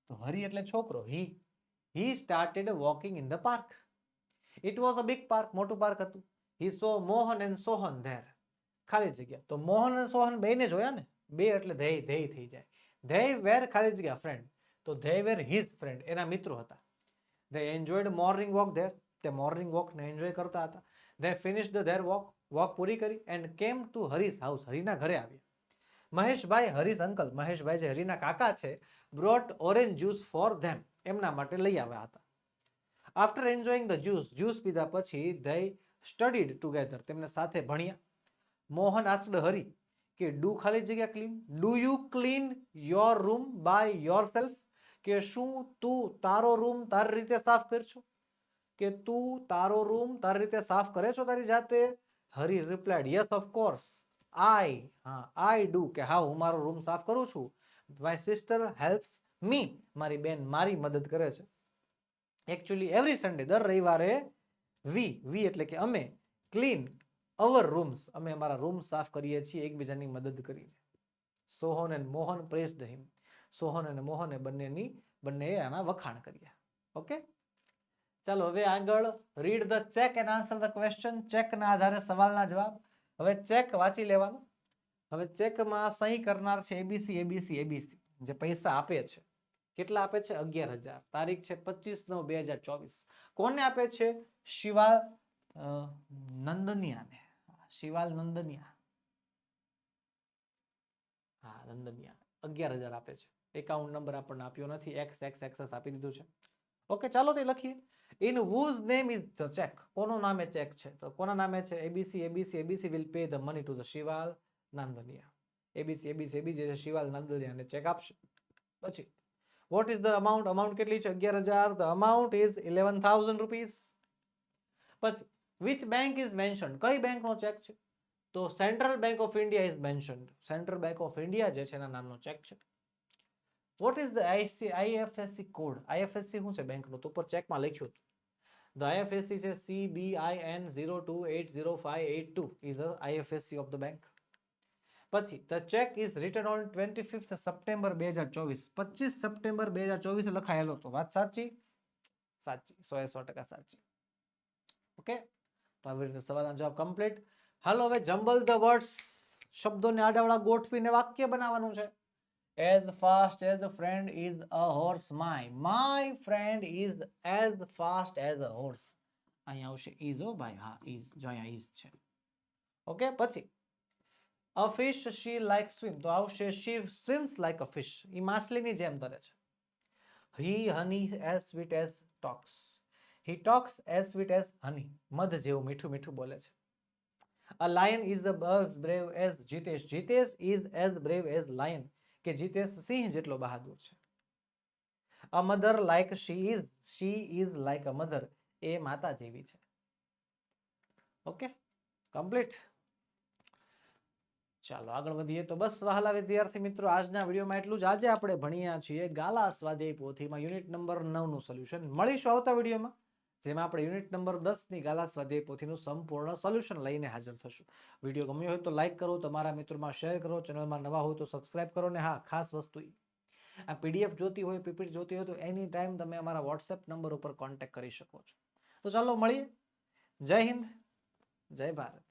તો હરી એટલે છોકરો. He started walking in the park. It was a big park, મોટું પાર્ક હતું. હી સો મોહન એન્ડ સોહન ધેર. ખાલી જગ્યા, તો મોહન અને સોહન બેને જોયા ને, બે એટલે ધેય થઈ જાય. ધેય વેર ખાલી જગ્યા ફ્રેન્ડ, તો ધેય વેર હિઝ ફ્રેન્ડ, એના મિત્રો હતા. They enjoyed morning walk there, તે મોર્નિંગ વોકને એન્જોય કરતા હતા. ધે ફિનિશ્ડ ધેર વોક પૂરી કરી, એન્ડ કેમ ટુ હરીસ હાઉસ, હરીના ઘરે આવ્યા. મહેશભાઈ, હરીસ અંકલ, મહેશભાઈ જે હરીના કાકા છે, brought orange juice for them, એમના માટે લઈ આવ્યા હતા. આફ્ટર એન્જોયિંગ ધ જ્યુસ પીધા પછી ધે સ્ટડીડ ટુગેધર, તેમને સાથે ભણ્યા. મોહન આસ્ક્ડ હરી કે ડુ ખાલી જગ્યા clean, do you clean your room by yourself, કે શું તું તારો રૂમ તારી રીતે સાફ કરશો, કે તું તારો રૂમ તારી રીતે સાફ કરે છો તારી જાતે? Hari replied, yes of course, I do, કે હા હું મારો રૂમ સાફ કરું છું. માય સિસ્ટર હેલ્પ્સ મી, મારી બેન મારી મદદ કરે છે. એકચ્યુઅલી એવરી સન્ડે, દર રવિવારે, વી એટલે કે અમે, ક્લીન અવર રૂમ્સ, અમે અમારા રૂમ સાફ કરીએ છીએ એકબીજાની મદદ કરીને. સોહન એન્ડ મોહન પ્રેઝડ હિમ, સોહન અને મોહને બંને આના વખાણ કર્યા. ઓકે, ચાલો હવે આગળ. Read the cheque and answer the question. ચેકના આધારે સવાલના જવાબ. હવે ચેક વાંચી લેવાનું. હવે ચેકમાં સહી કરનાર છે એબીસી, જે પૈસા આપે છે. કેટલા આપે છે? 11,000. તારીખ છે 25/9/2024. કોને આપે છે? શિવાલ નંદનિયાને. શિવાલ નંદનિયા, હા નંદનિયા. 11,000 આપે છે. એકાઉન્ટ નંબર આપણને આપ્યો નથી, XXXS આપી દીધું છે. ઓકે, ચાલો તે લખીએ. In whose name is the check, કોનો નામે ચેક છે? તો કોના નામે છે? ABC will pay the money to the Shival Nandaniya. ABC Shival નંદનિયાને ચેક આપશે. પછી what is the amount? Amount કેટલી છે? 11,000. the amount is 11,000 rupees. પછી which bank is mentioned? કઈ બેંકનો ચેક છે? તો Central Bank of India is mentioned. Central Bank of India જે છે એના નામનો ચેક છે. What is the IFSC code? IFSC શું છે બેંકનું? તો ઉપર ચેકમાં લખ્યું હતું. ધ IFSC છે CBIN 02805882 is the IFSC of the bank. પછી the cheque is written on 25th September 2024. 25 September 2024 લખાયેલો હતો. વાત સાચી? સાચી, 100% સાચી. ઓકે, તો આવી રીતે સવાલના જવાબ કમ્પ્લીટ. હાલો હવે જમ્બલ ધ વર્ડ્સ, શબ્દોને આડાવડા ગોઠવીને વાક્ય બનાવવાનું છે. As fast as a friend is a horse, my friend is as fast as a horse. અહીંયા આવશે is, ઓ ભાઈ, હા is, જો અહીંયા is છે. ઓકે, પછી a fish she likes swim, તો આવશે she swims like a fish. ઈ માછલીની જેમ તરે છે. He honey as sweet as talks. He talks as sweet as honey. મધ જેવું મીઠું મીઠું બોલે છે. A lion is as brave as Jitesh. Jitesh is as brave as lion. કે જીતેશ સિંહ જેટલો બહાદુર છે. A mother like she is like a mother. એ માતા જેવી છે. Okay, complete. ચાલો આગળ વધીએ. તો બસ વહાલા વિદ્યાર્થી મિત્રો, આજના વિડીયોમાં એટલું જ. આજે આપણે ભણ્યા છીએ ગાલા સ્વાધ્યાય પોથીમાં યુનિટ નંબર 9 નું સોલ્યુશન. મળીશું આવતા વિડીયોમાં જેમાં આપણે યુનિટ નંબર 10 ની ગાલા સ્વાધ્યાય પોથીનું સંપૂર્ણ સોલ્યુશન લઈને હાજર થશું. વિડીયો ગમ્યો હોય તો લાઈક કરો, તમારા મિત્રોમાં શેર કરો, ચેનલમાં નવા હોય તો સબસ્ક્રાઇબ કરો. ને હા, ખાસ વસ્તુ આ પીડીએફ જોતી હોય, પીપીટી જોતી હોય તો એની ટાઈમ તમે અમારા વોટ્સએપ નંબર ઉપર કોન્ટેક્ટ કરી શકો છો. તો ચાલો મળીએ. જય હિન્દ, જય ભારત.